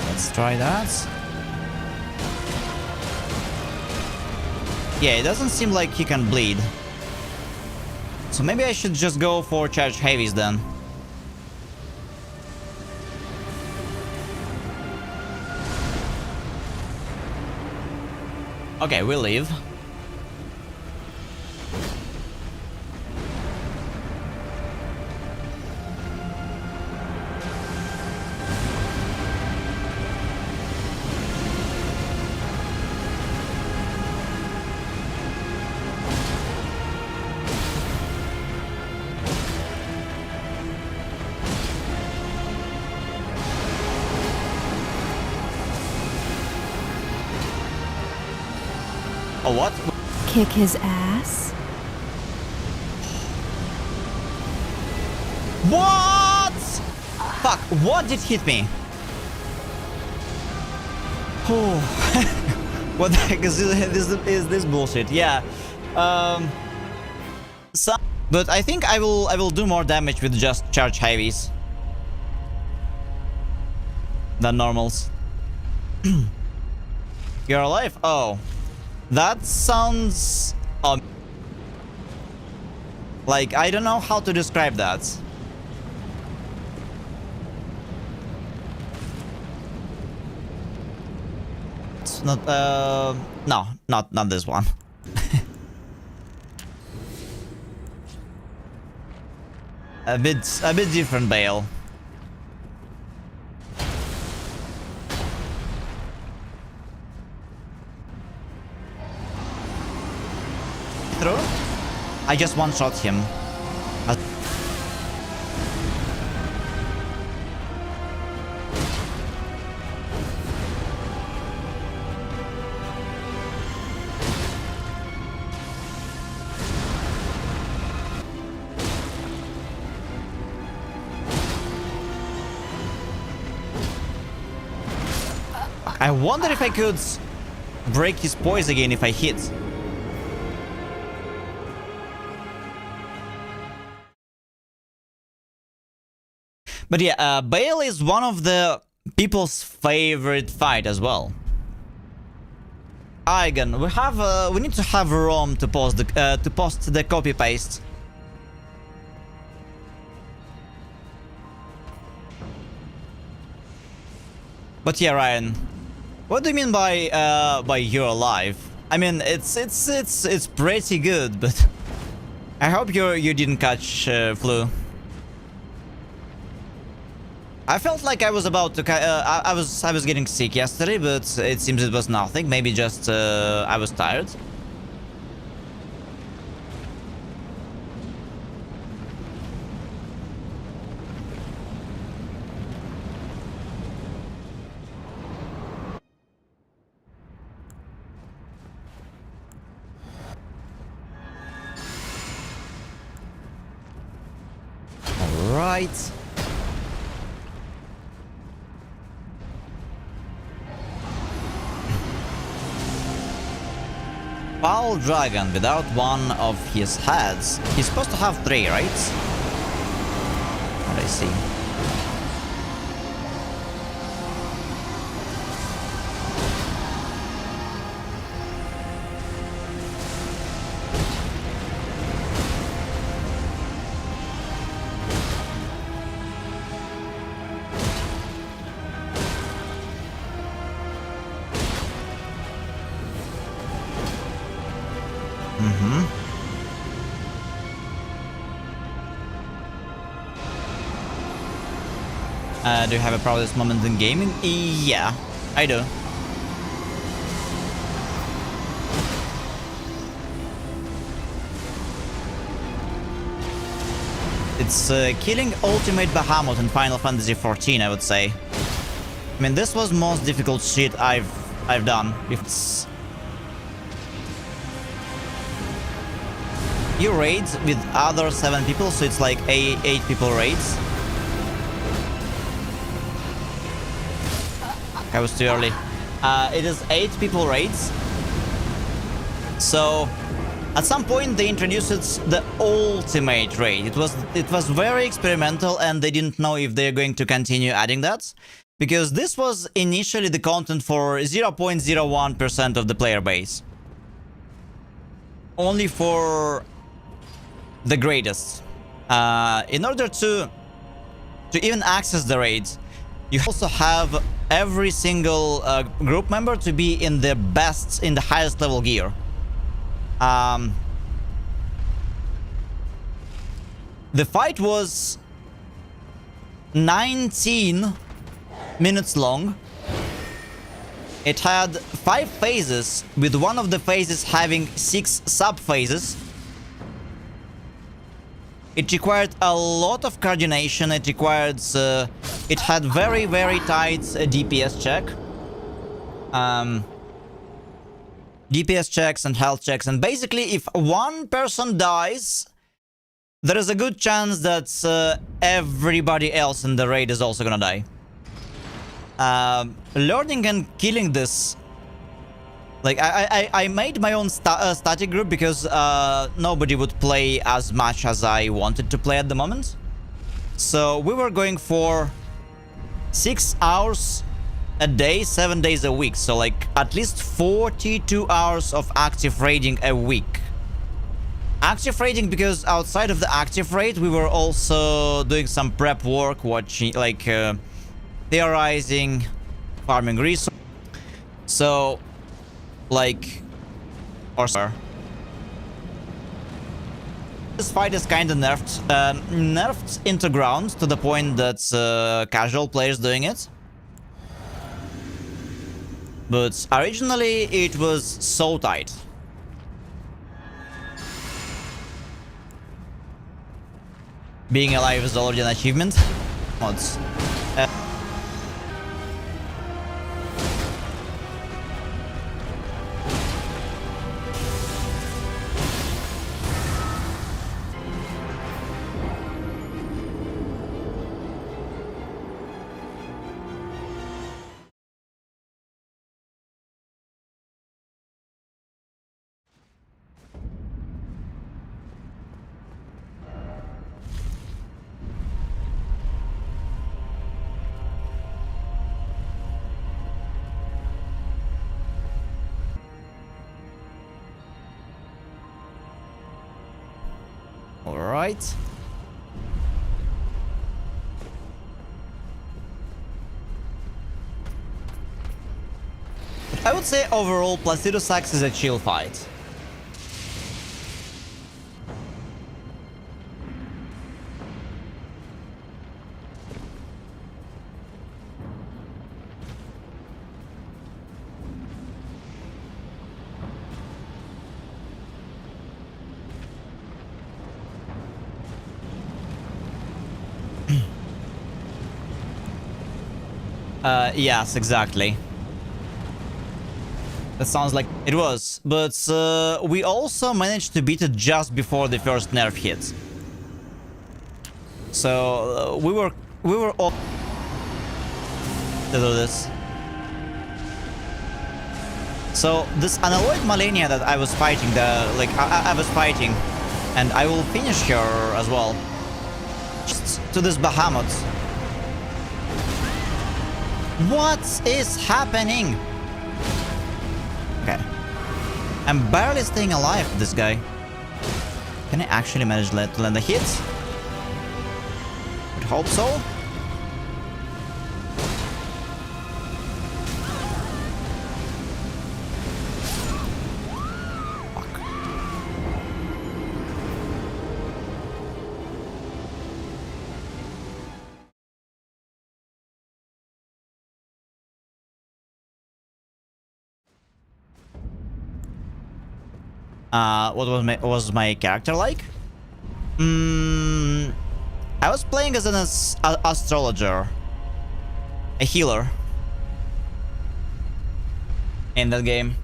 Let's try that. Yeah, it doesn't seem like he can bleed. So maybe I should just go for charge heavies then. Okay, we'll leave. Oh, what? Kick his ass? What? Fuck, what did hit me? Oh. What the heck is this bullshit? Yeah. So, but I think I will do more damage with just charge heavies than normals. You're alive? Oh, that sounds like I don't know how to describe that. It's not no, not this one. a bit different Bale. Through? I just one-shot him. I wonder if I could break his poise again if I hit. But yeah, Bale is one of the people's favorite fight as well. Again, we need to have ROM to post the copy paste. But yeah, Ryan, what do you mean by you're alive? I mean, it's pretty good, but I hope you didn't catch flu. I felt like I was about to. I was getting sick yesterday, but it seems it was nothing. Maybe just I was tired. All right. Foul dragon without one of his heads. He's supposed to have 3, right? What I see. Do you have a proudest moment in gaming? Yeah, I do. It's killing Ultimate Bahamut in Final Fantasy XIV, I would say. I mean, this was most difficult shit I've done. It's... You raid with other 7 people, so it's like 8 people raids. I was too early. It is 8 people raids. So at some point they introduced the ultimate raid. It was very experimental, and they didn't know if they're going to continue adding that, because this was initially the content for 0.01% of the player base. Only for the greatest. In order to even access the raids, you also have every single group member to be in the highest level gear. The fight was 19 minutes long. It had 5 phases, with one of the phases having 6 sub-phases. It required a lot of coordination. It required... it had very, very tight DPS check. DPS checks and health checks. And basically, if one person dies, there is a good chance that everybody else in the raid is also gonna die. Learning and killing this Like, I made my own static group because nobody would play as much as I wanted to play at the moment. So we were going for 6 hours a day, 7 days a week. So like at least 42 hours of active raiding a week. Active raiding because outside of the active raid, we were also doing some prep work, watching, like theorizing, farming resources. So, like, or this fight is kind of nerfed into ground to the point that casual players doing it. But originally it was so tight. Being alive is already an achievement. Mods. All right. I would say overall, Placido Sax is a chill fight. Yes, exactly. That sounds like it was, but we also managed to beat it just before the first nerf hit. So we were all to do this. So this unalloyed Malenia that I was fighting, I was fighting, and I will finish her as well. Just to this Bahamut. What is happening? Okay. I'm barely staying alive, this guy. Can I actually manage to land a hit? Would hope so. Fuck. What was my character like? I was playing as an astrologer, a healer in that game.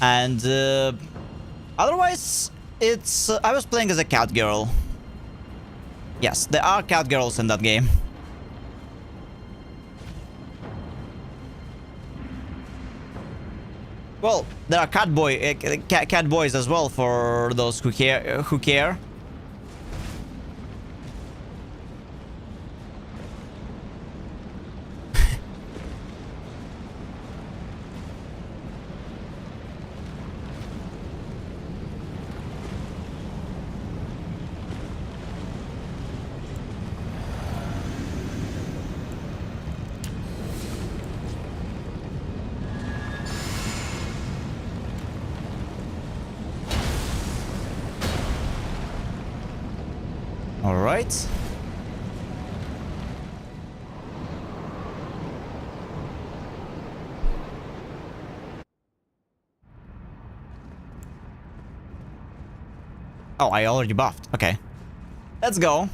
And otherwise, it's I was playing as a cat girl. Yes, there are cat girls in that game. Well, there are cat boys as well for those who care. All right. Oh, I already buffed. Okay. Let's go.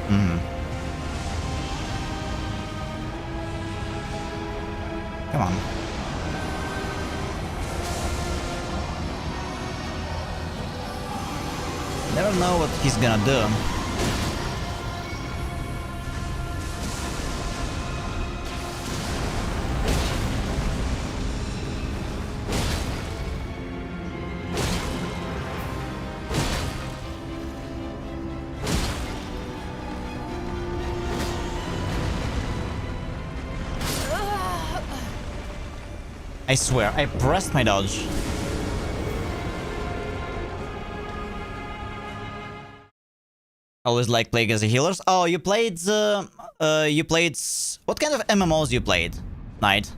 Hmm. Come on. Never know what he's gonna do. I swear, I pressed my dodge. Always like playing as a healers. Oh, you played. What kind of MMOs you played, Knight?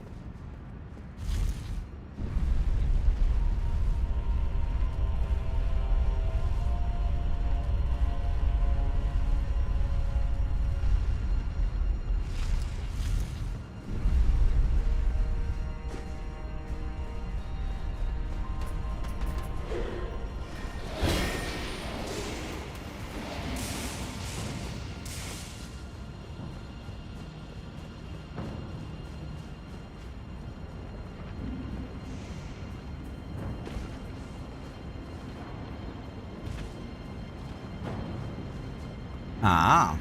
Ah.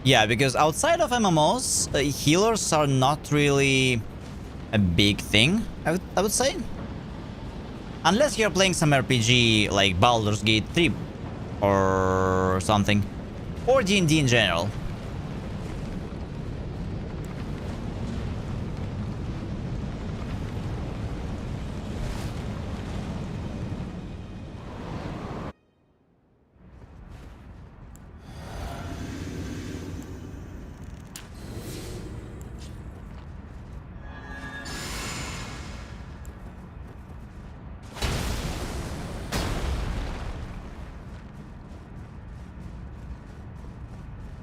Yeah, because outside of MMOs, healers are not really a big thing, I would say. Unless you're playing some RPG like Baldur's Gate 3 or something. Or D&D in general.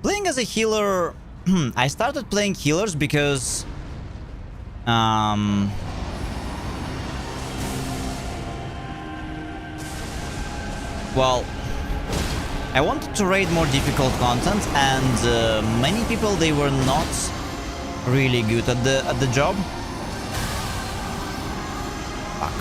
Playing as a healer, I started playing healers because well, I wanted to raid more difficult content, and many people, they were not really good at the job. Fuck.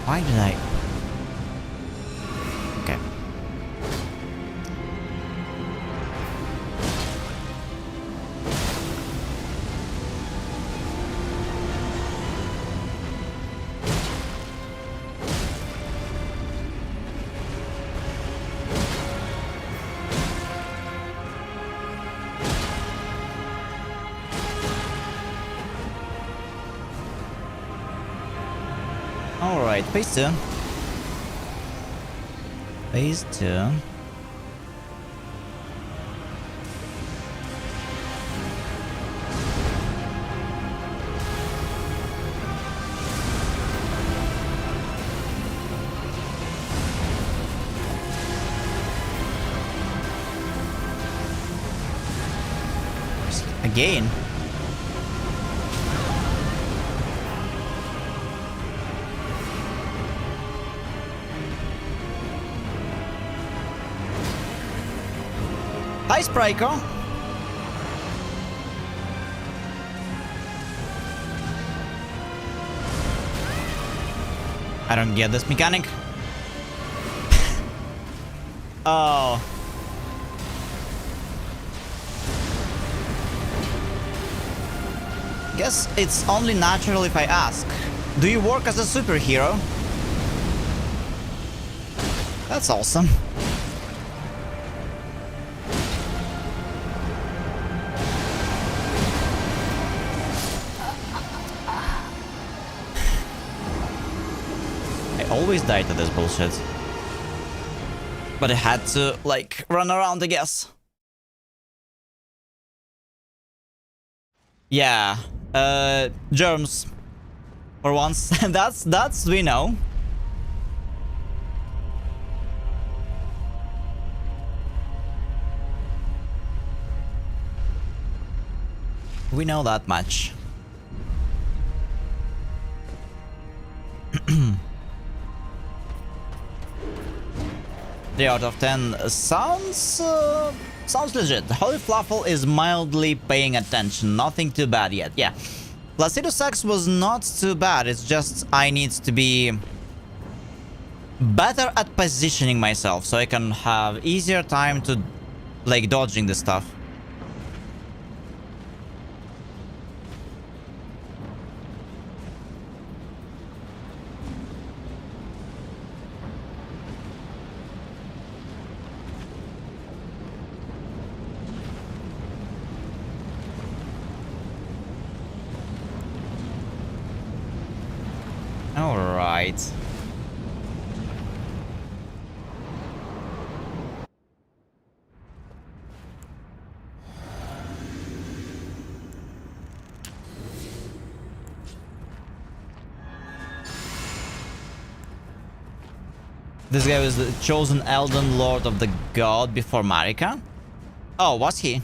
Why did I? Okay. Alright, phase 2. Phase 2. Again. Hi, Spryko. I don't get this mechanic. Oh. Guess it's only natural if I ask. Do you work as a superhero? That's awesome. I always die to this bullshit. But I had to, like, run around, I guess. Yeah. Germs. For once. that's we know. We know that much. 3 out of 10 sounds legit. Holy Fluffle is mildly paying attention. Nothing too bad yet. Yeah. Placido Sax was not too bad. It's just I need to be better at positioning myself so I can have easier time to like dodging the stuff. All right. This guy was the chosen Elden Lord of the God before Marika? Oh, was he?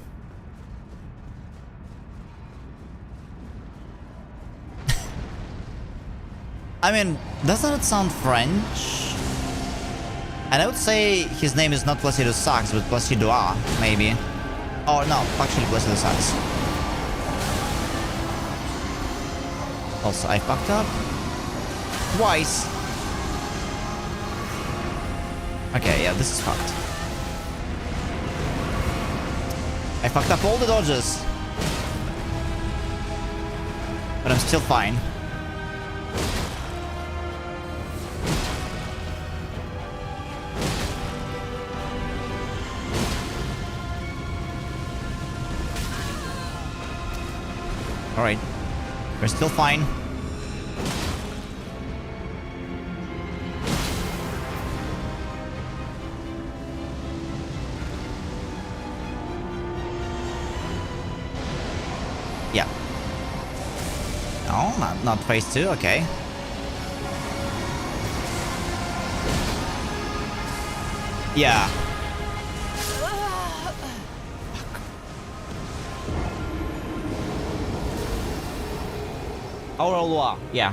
I mean, doesn't it sound French? And I would say his name is not Placido Sax, but Placido A, maybe. Oh, no, actually Placido Sax. Also, I fucked up. Twice. Okay, yeah, this is fucked. I fucked up all the dodges. But I'm still fine. Alright. We're still fine. Yeah. No, not phase 2, okay. Yeah. RL1, yeah.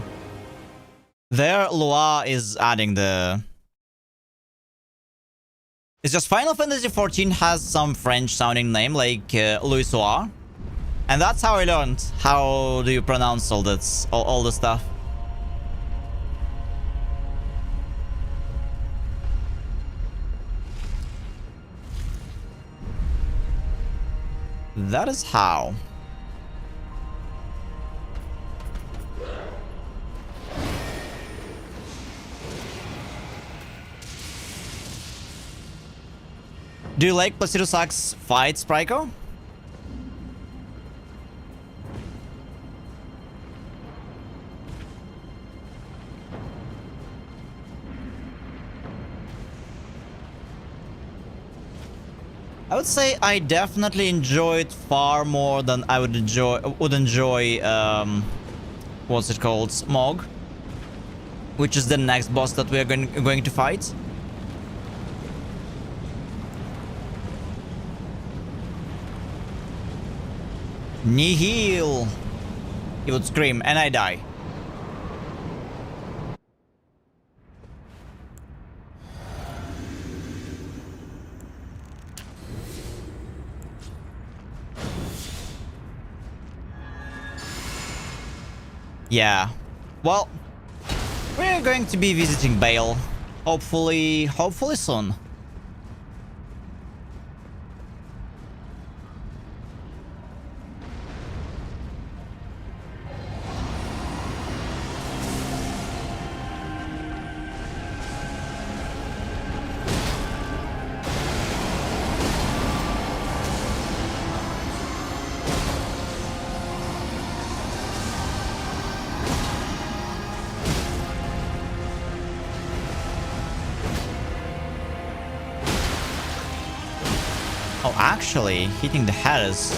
There, Lua is adding the... It's just Final Fantasy XIV has some French-sounding name, like Louis Loire. And that's how I learned how do you pronounce all this, all the stuff. That is how. Do you like Placido Sax fights, Spryko? I would say I definitely enjoyed far more than I would enjoy what's it called? Smog, which is the next boss that we are going to fight. Nihil! He would scream and I die. Yeah. Well, we're going to be visiting Bale. Hopefully soon. Oh, actually, hitting the head is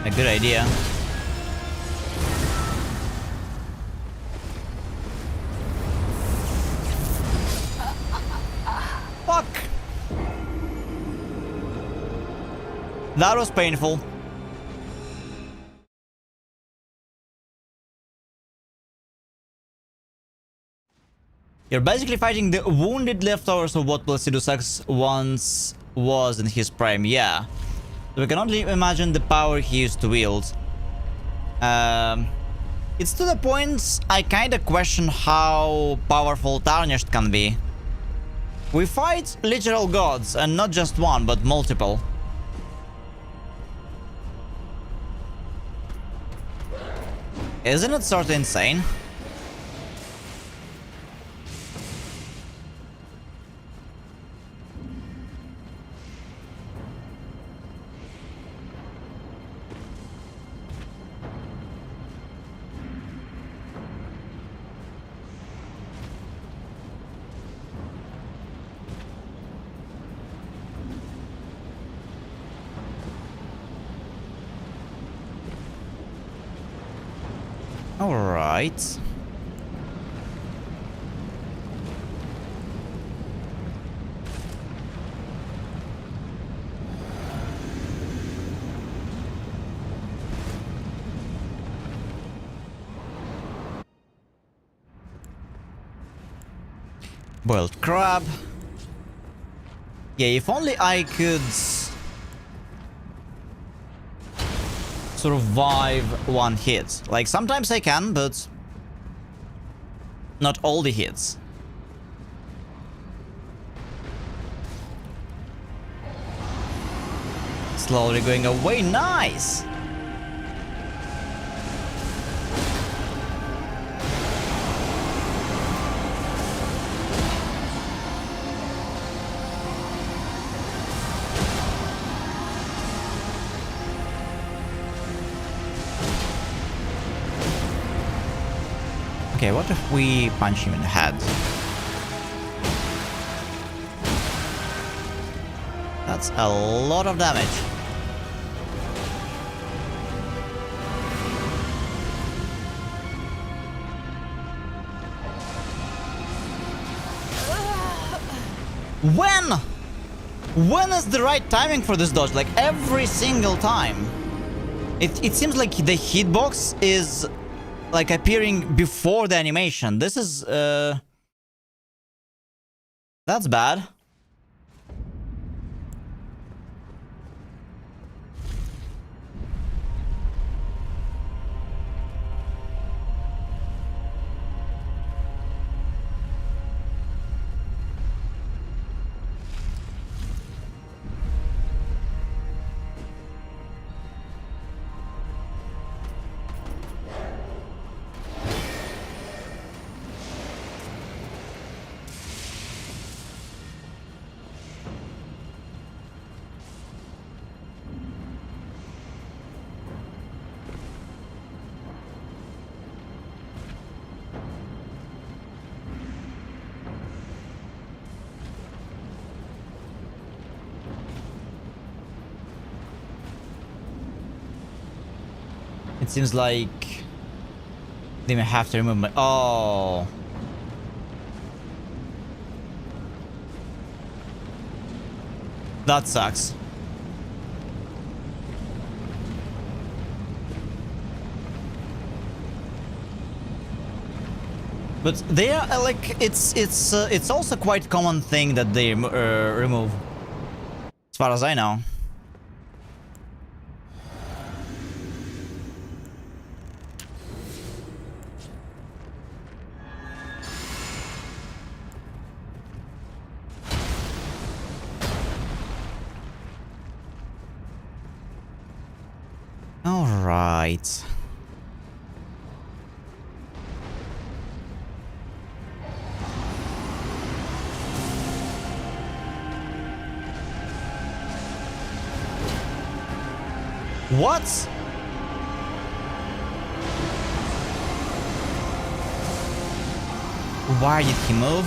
a good idea. That was painful. You're basically fighting the wounded leftovers of what Placidus once was in his prime, yeah. So we can only imagine the power he used to wield. It's to the point I kinda question how powerful Tarnished can be. We fight literal gods, and not just one, but multiple. Isn't it sort of insane? All right. Boiled crab. Yeah, if only I could survive one hit. Like, sometimes I can, but not all the hits. Slowly going away. Nice! Okay, what if we punch him in the head? That's a lot of damage. When? When is the right timing for this dodge? Like, every single time. It seems like the hitbox is like appearing before the animation. This is that's bad. It seems like they may have to remove my... Oh. That sucks. But they are like, it's also quite common thing that they remove, as far as I know. All right. What? Why did he move?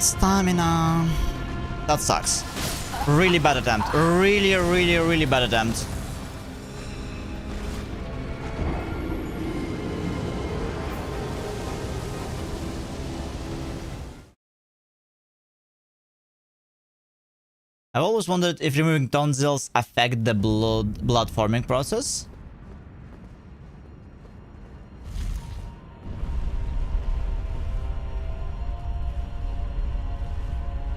stamina. That sucks. Really bad attempt. Really bad attempt. I've always wondered if removing tonsils affect the blood forming process.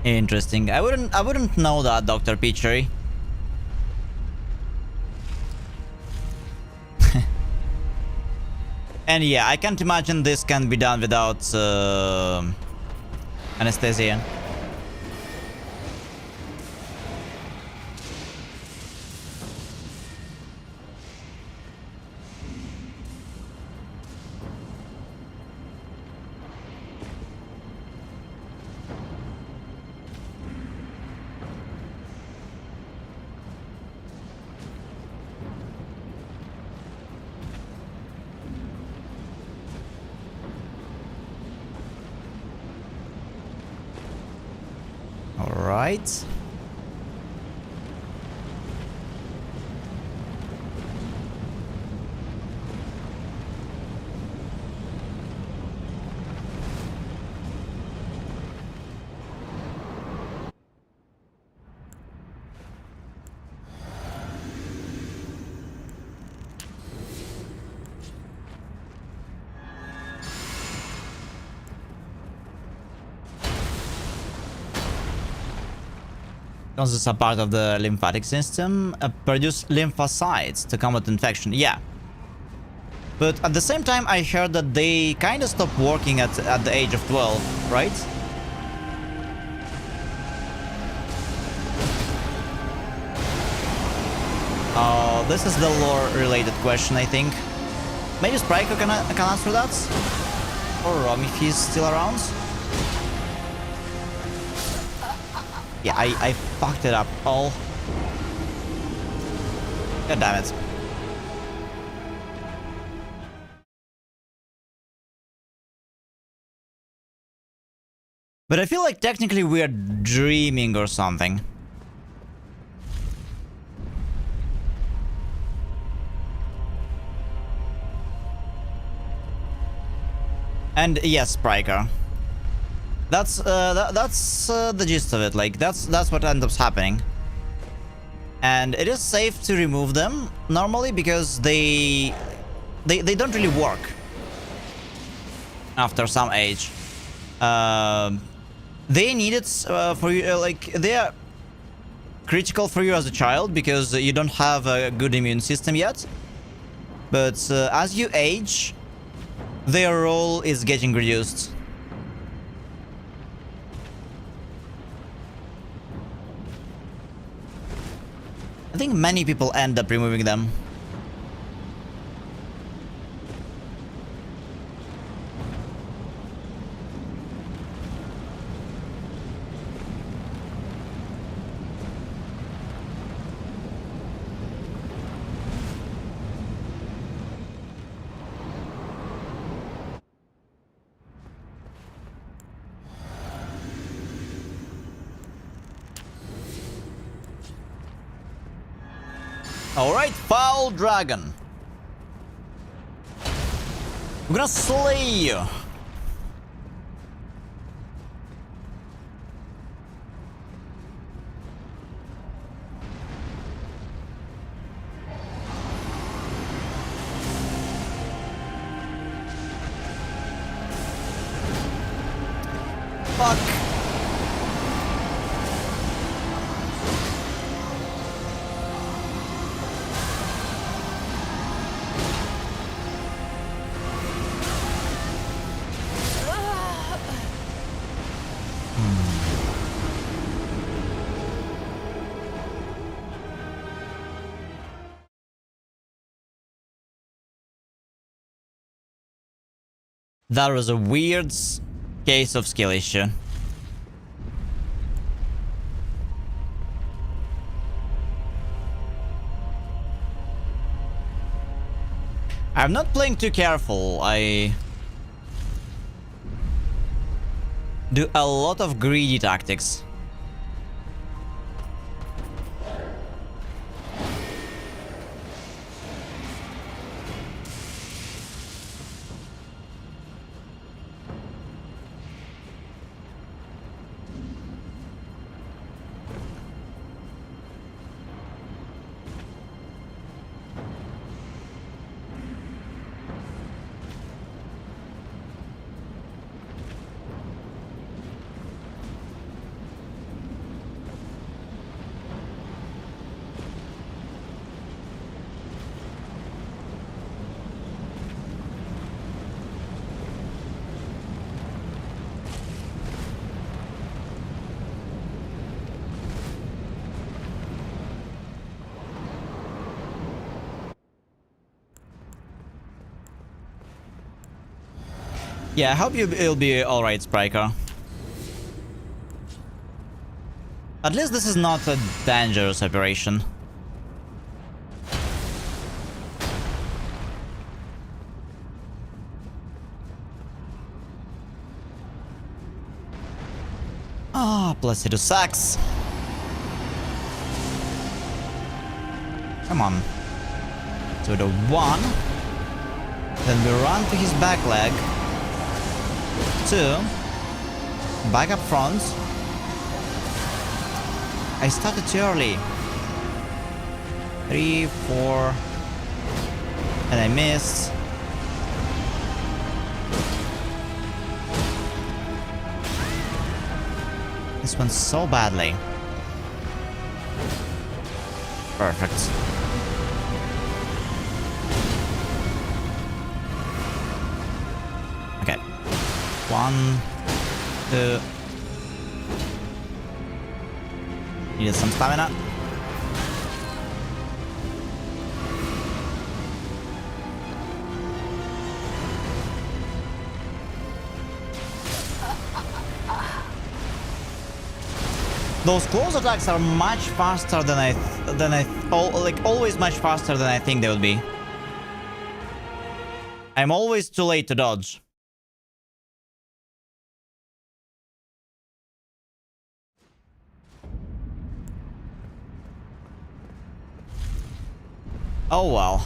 Interesting. I wouldn't know that, Dr. Peachery. And yeah, I can't imagine this can be done without anesthesia. Right. Tonsils are part of the lymphatic system, produce lymphocytes to combat infection. Yeah. But at the same time, I heard that they kind of stopped working at the age of 12, right? This is the lore-related question, I think. Maybe Spryker can answer that? Or Rom if he's still around? Yeah, I fucked it up all. God damn it. But I feel like technically we are dreaming or something. And yes, Spryker. That's the gist of it. Like that's what ends up happening. And it is safe to remove them normally because they don't really work after some age. They need it for you, like they are critical for you as a child because you don't have a good immune system yet. But as you age, their role is getting reduced. I think many people end up removing them. Alright, Foul Dragon. I'm gonna slay you. Fuck. That was a weird case of skill issue. I'm not playing too careful. The do a lot of greedy tactics. Yeah, I hope it'll be alright, Spriker. At least this is not a dangerous operation. Ah, Placido sucks. Come on. So the 1. Then we run to his back leg. 2. Back up front. I started too early. 3, 4. And I missed. This went so badly. Perfect. Okay. 1, 2. Needed some stamina. Those close attacks are much faster than always much faster than I think they would be. I'm always too late to dodge. Oh well.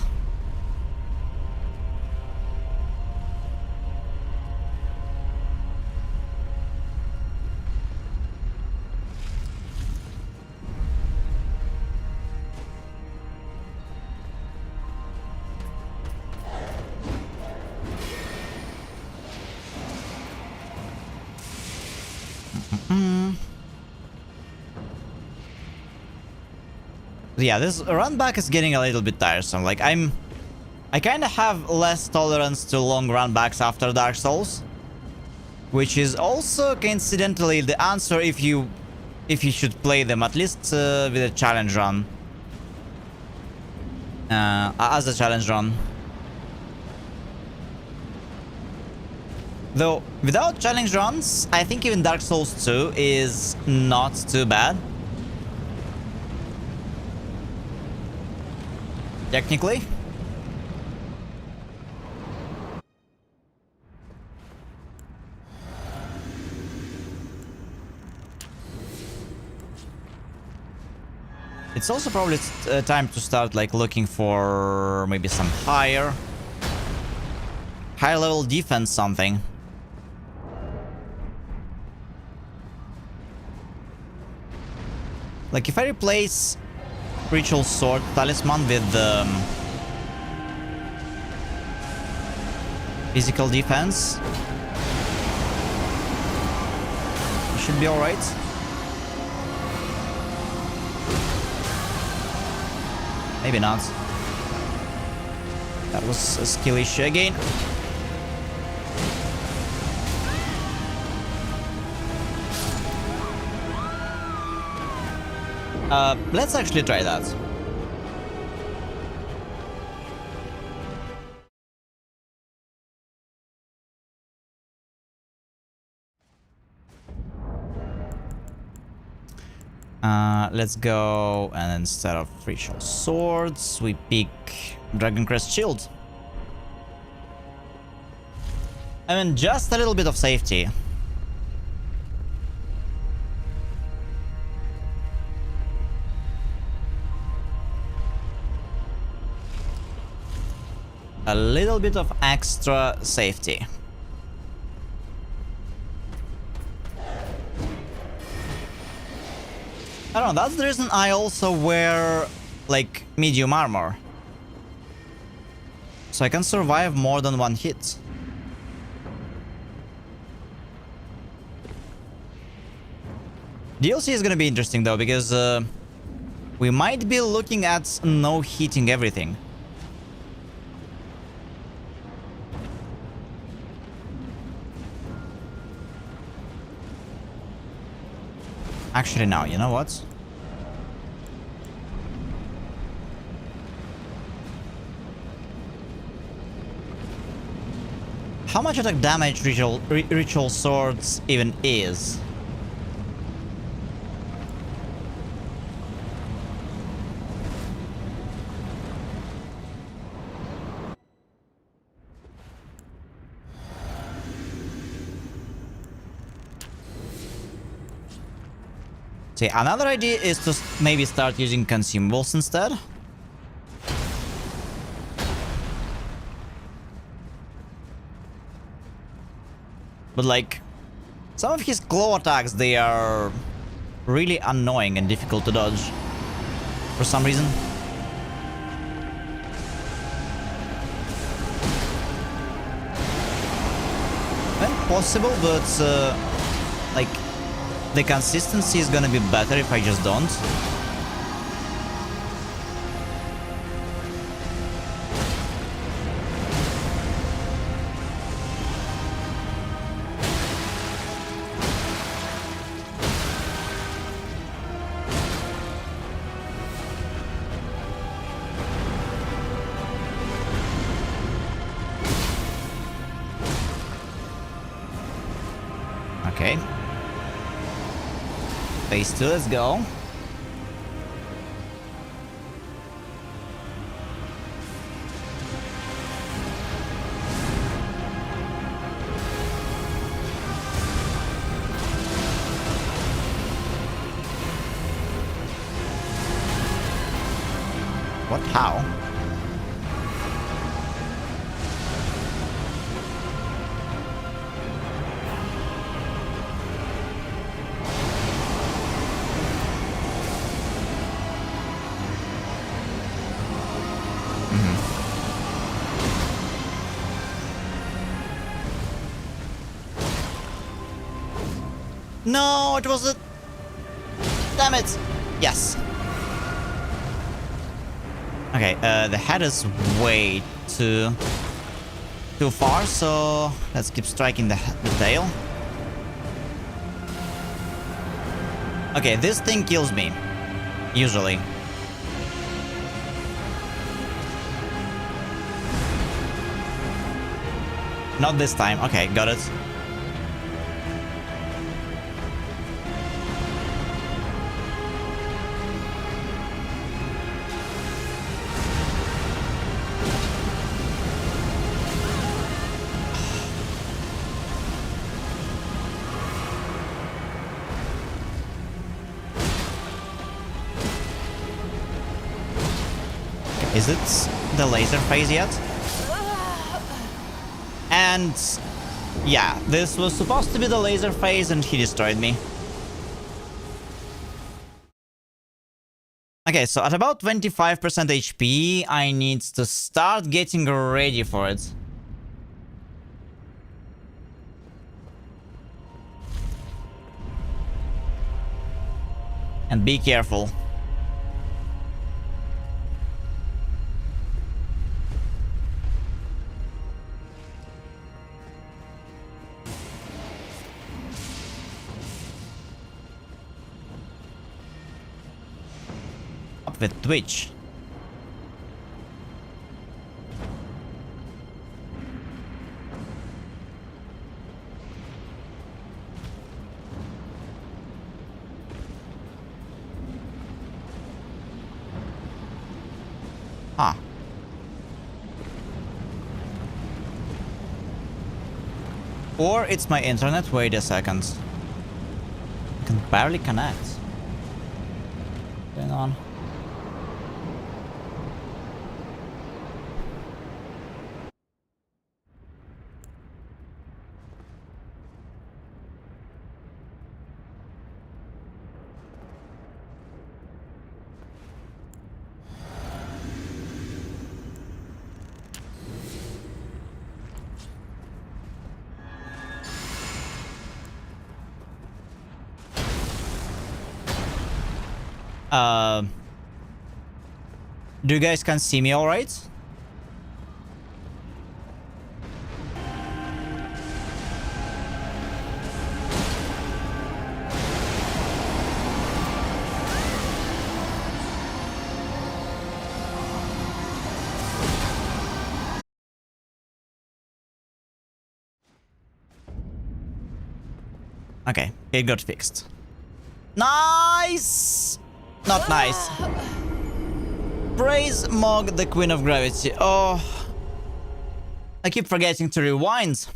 Yeah, this run back is getting a little bit tiresome. Like I kind of have less tolerance to long run backs after Dark Souls, which is also coincidentally the answer if you should play them at least with a challenge run. As a challenge run. Though without challenge runs, I think even Dark Souls 2 is not too bad. Technically. It's also probably time to start like looking for maybe some higher level defense something. Like if I replace Ritual Sword Talisman with physical defense, it should be alright. Maybe not. That was a skill issue again. Let's actually try that. Let's go, and instead of Ritual Swords, we pick Dragon Crest Shield. I mean, just a little bit of safety. a little bit of extra safety. I don't know, that's the reason I also wear, like, medium armor. So I can survive more than one hit. DLC is gonna be interesting though, because we might be looking at no heating everything. Actually, now, you know what? How much attack damage ritual swords even is? See, another idea is to maybe start using consumables instead. But like, some of his claw attacks, they are really annoying and difficult to dodge for some reason. When possible, but like, the consistency is gonna be better if I just don't. Okay. Phase 2, let's go. What? How? No, it was a... Damn it! Yes. Okay, the head is way too far, so let's keep striking the tail. Okay, this thing kills me. Usually. Not this time. Okay, got it. Is it the laser phase yet? And yeah, this was supposed to be the laser phase and he destroyed me. Okay, so at about 25% HP, I need to start getting ready for it. And be careful. With Twitch. Ah. Or it's my internet. Wait a second. I can barely connect. What's going on? Do you guys can see me all right? Okay, it got fixed. Nice! Not nice. Praise Mog, the Queen of Gravity. Oh, I keep forgetting to rewind.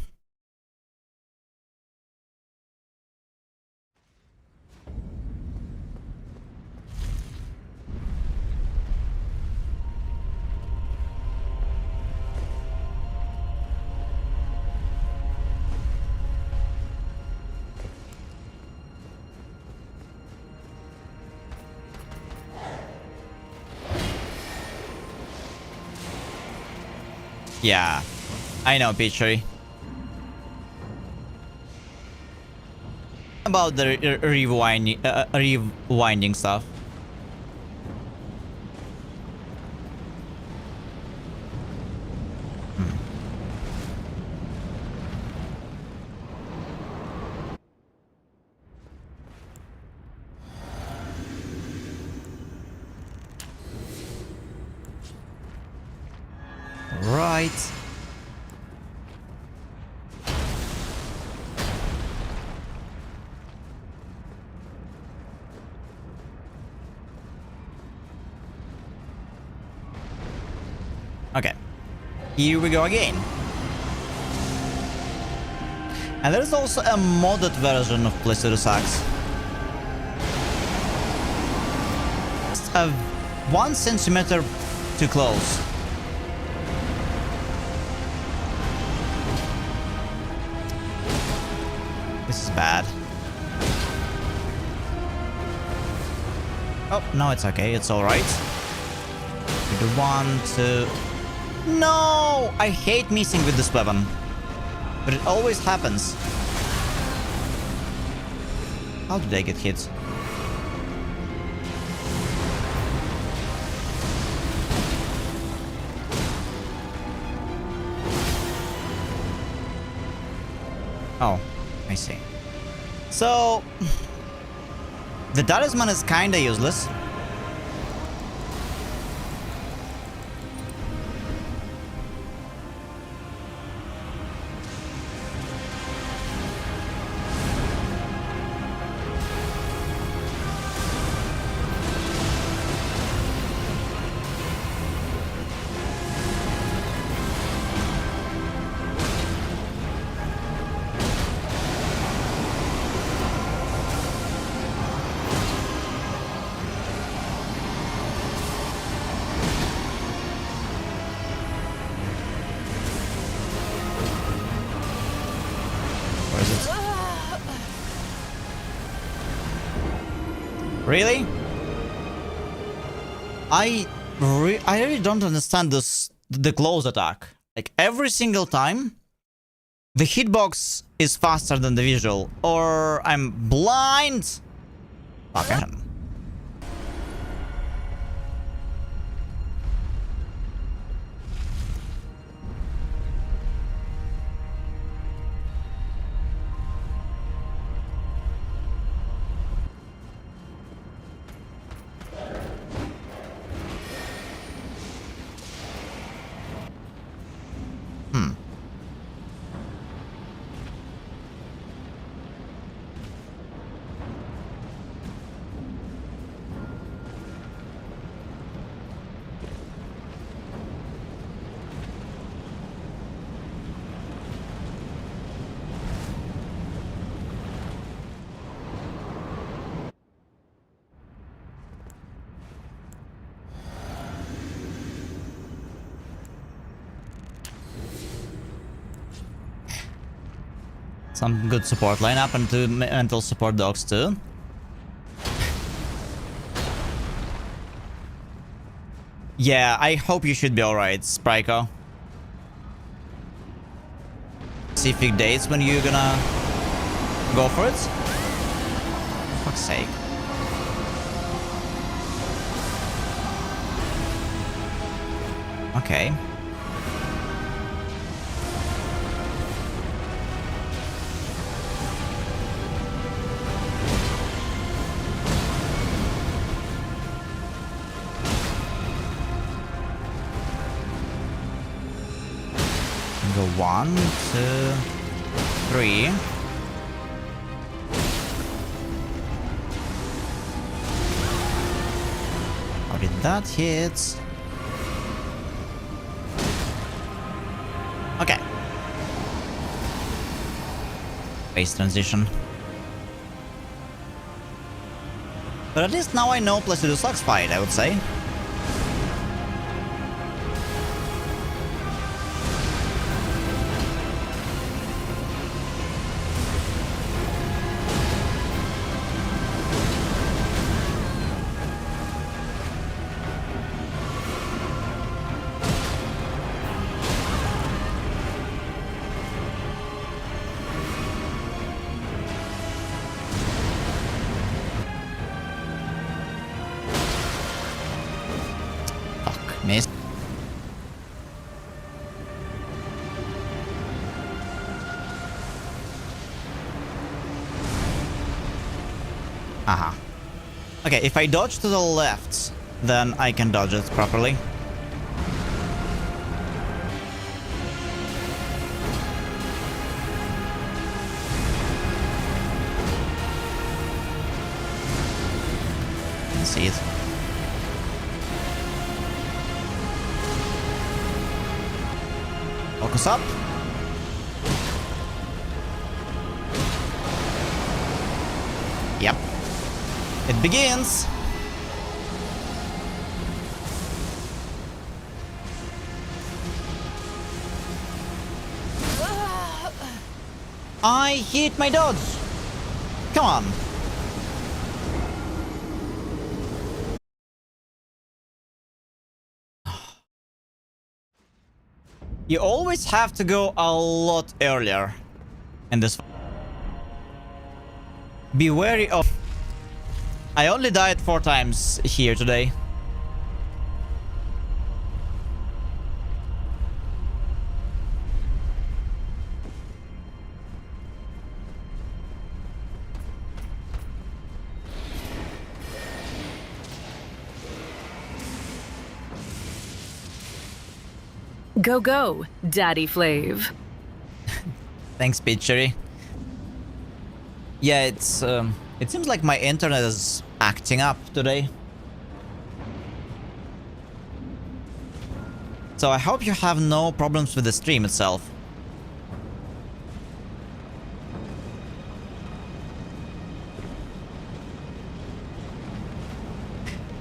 Yeah, I know, Peachy. About the rewinding stuff. Right. Okay. Here we go again. And there is also a modded version of Placidus Axe. Just 1 centimeter too close. This is bad. Oh, no, it's okay. It's alright. We do 1, 2... No! I hate missing with this weapon. But it always happens. How did I get hit? Oh, I see. So... the talisman is kinda useless. Really? I really don't understand the close attack. Like every single time, the hitbox is faster than the visual, or I'm blind. Fuck, I don't. Some good support lineup and 2 mental support dogs too. Yeah, I hope you should be alright, Spryko. Specific dates when you're gonna go for it? For fuck's sake. Okay. Go 1, 2, 3. How did that hit? Okay. Phase transition. But at least now I know place to do Slug's fight, I would say. Miss. Aha. Okay, if I dodge to the left, then I can dodge it properly. Can see it. Focus up. Yep. It begins. I hit my dodge. Come on. You always have to go a lot earlier in this. Be wary of... I only died 4 times here today. Go, go, Daddy Flav. Thanks, Pitchery. Yeah, it's it seems like my internet is acting up today. So I hope you have no problems with the stream itself.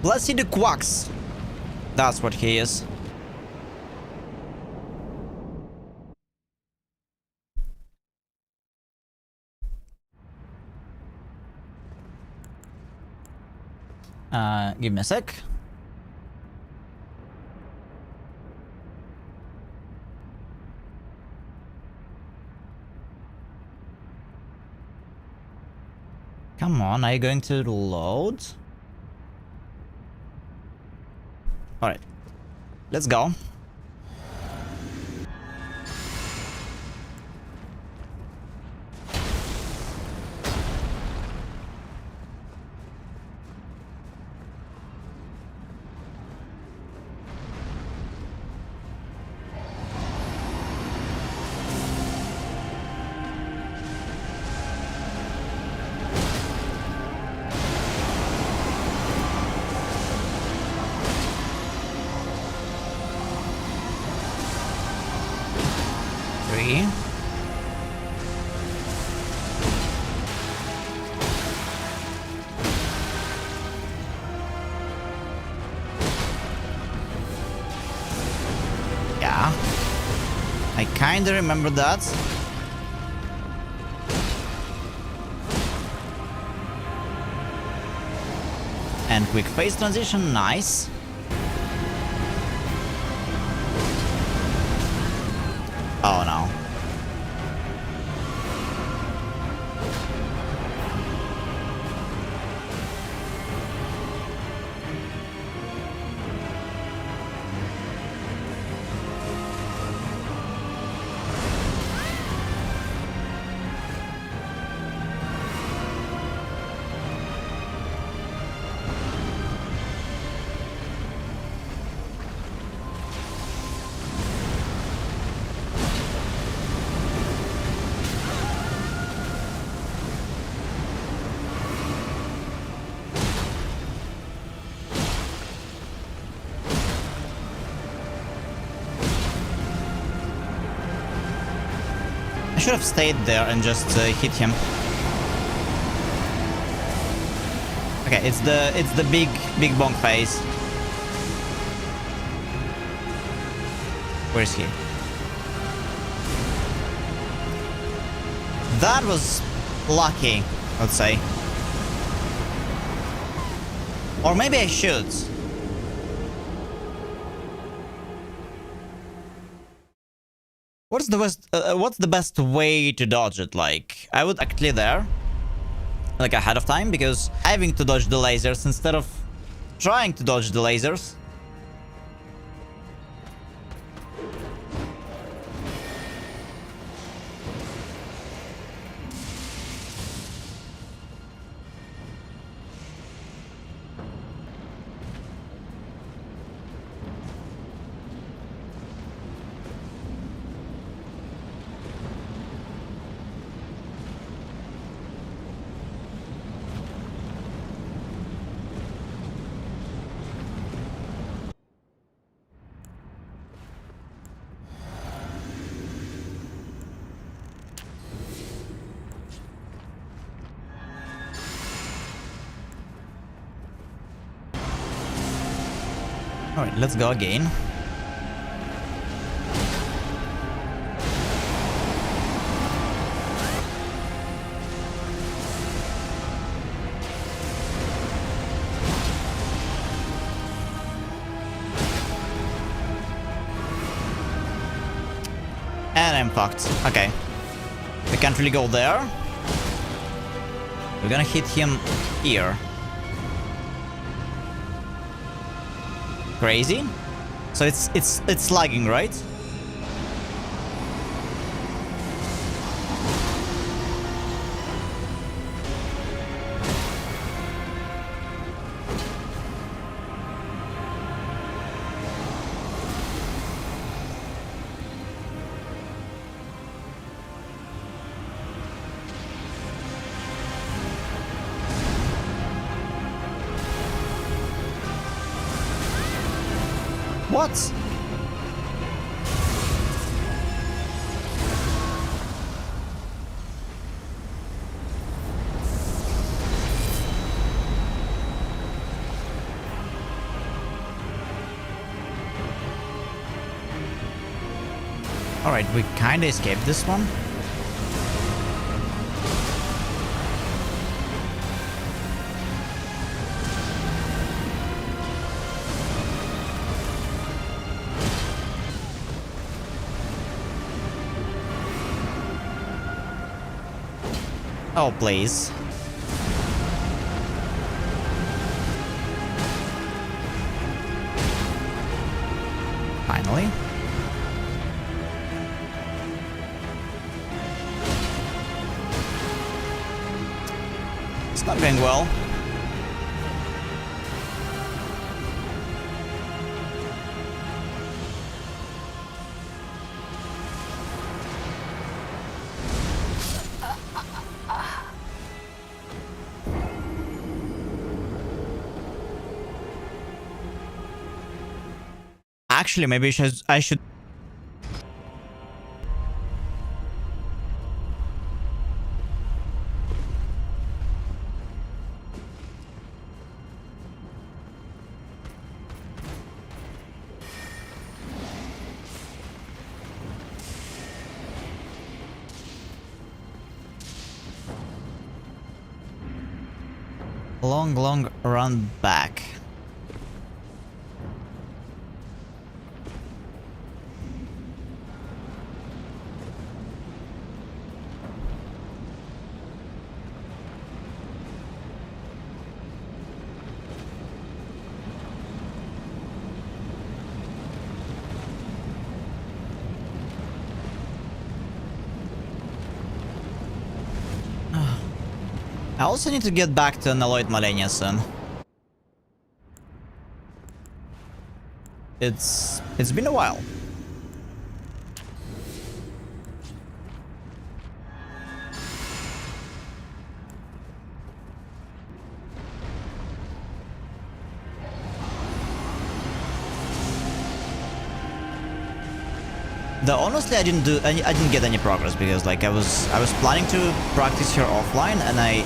Let's see the quacks. That's what he is. Give me a sec. Come on, are you going to load? Alright. Let's go. Yeah. I kinda remember that. And quick phase transition, nice. Oh no. should have stayed there and just hit him. Okay, it's the big bonk phase. Where is he? That was lucky, let's say. Or maybe I should. What's the best way to dodge it? Like, I would actually there, like ahead of time, because having to dodge the lasers instead of trying to dodge the lasers. Alright, let's go again. And I'm fucked. Okay. We can't really go there. We're gonna hit him here. Crazy. So it's lagging, right? What? Alright, we kinda escaped this one. Oh, please. Finally. It's not going well. Actually, maybe I should. Long run back. I also need to get back to Unalloyed Malenia soon. It's been a while. Though honestly, I didn't get any progress because like I was planning to practice here offline, and I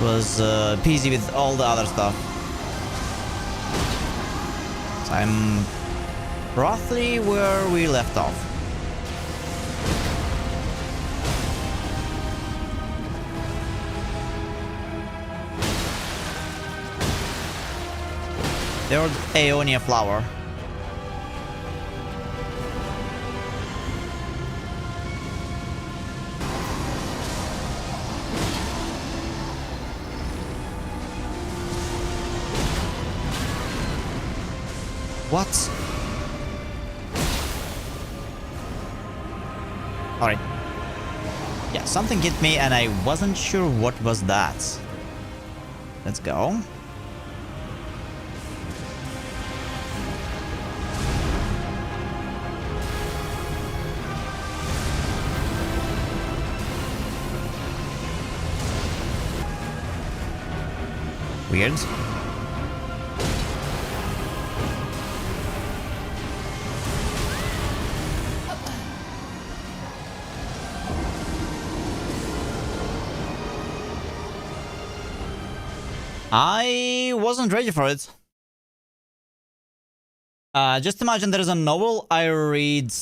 was busy with all the other stuff. So I'm roughly where we left off. There's Aeonia flower. What? Alright. Yeah, something hit me and I wasn't sure what was that. Let's go. Weird. I wasn't ready for it. Just imagine there is a novel I read.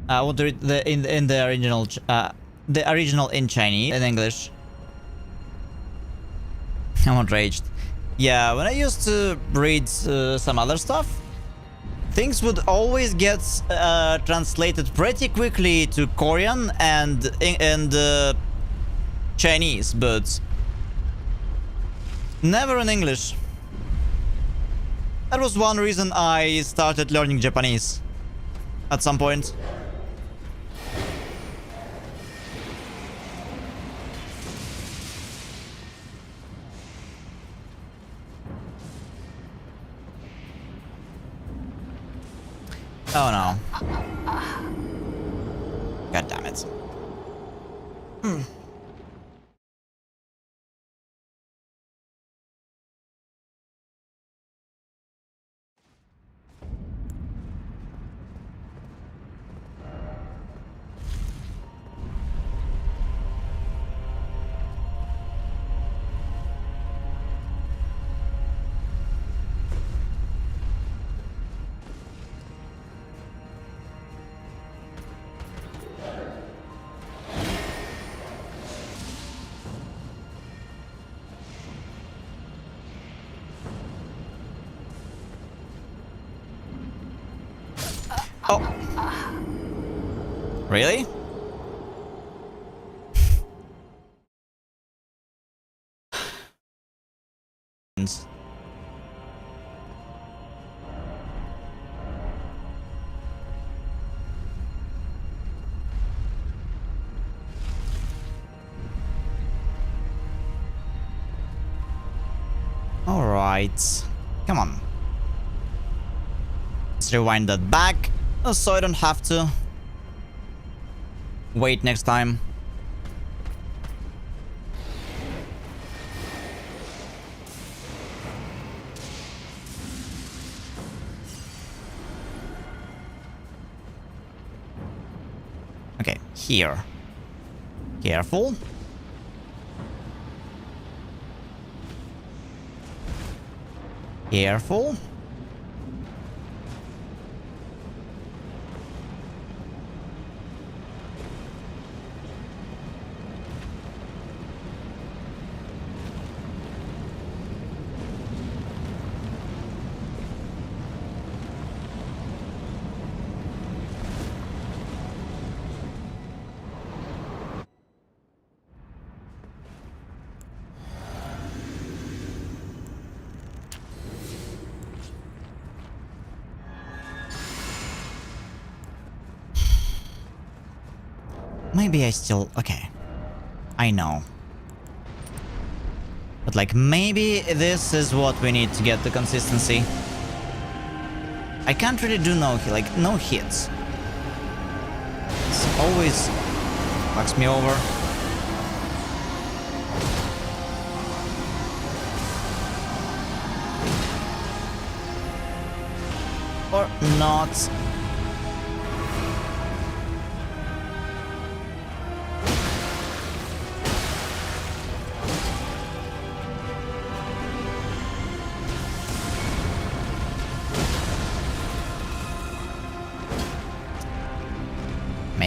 I want to read in the original in Chinese and English. I'm outraged. Yeah, when I used to read some other stuff, things would always get translated pretty quickly to Korean and Chinese, but never in English. That was one reason I started learning Japanese at some point. Oh no. God damn it. Oh. Really? All right. Come on. Let's rewind that back so I don't have to wait next time. Okay, here. Careful. Careful. Maybe I still... Okay. I know. But like, maybe this is what we need to get the consistency. I can't really do no hits. It's always fucks me over. Or not.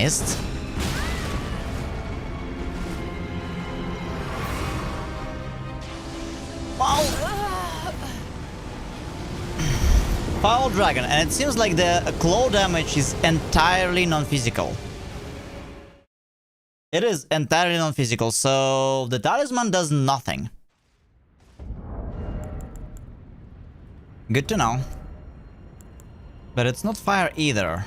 Missed. Foul! Foul dragon, and it seems like the claw damage is entirely non-physical. It is entirely non-physical, so the talisman does nothing. Good to know. But it's not fire either.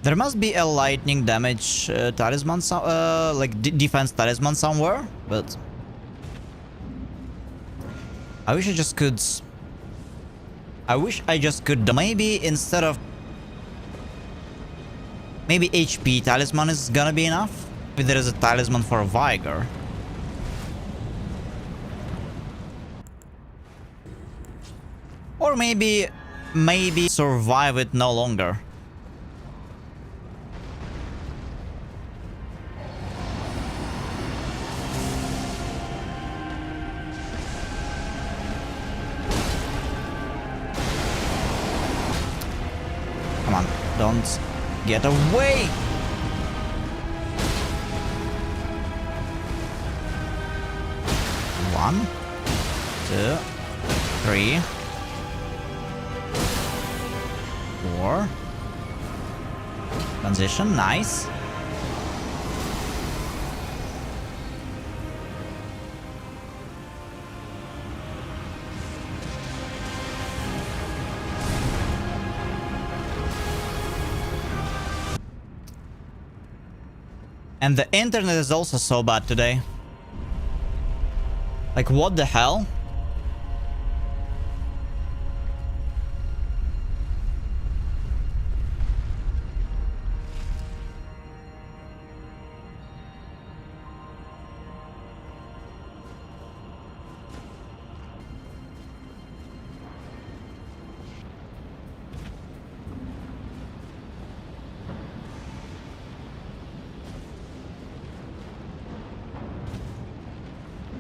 There must be a lightning damage talisman, like defense talisman somewhere, but I wish I just could. I wish I just could. Maybe instead of maybe HP talisman is gonna be enough. Maybe there is a talisman for Vigor. Or maybe survive it no longer. Come on, don't get away! One, 2, 3, 4. Transition, nice. And the internet is also so bad today. Like, what the hell?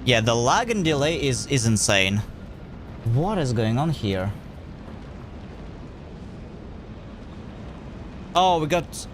Yeah, the lag and delay is insane. What is going on here? Oh, we got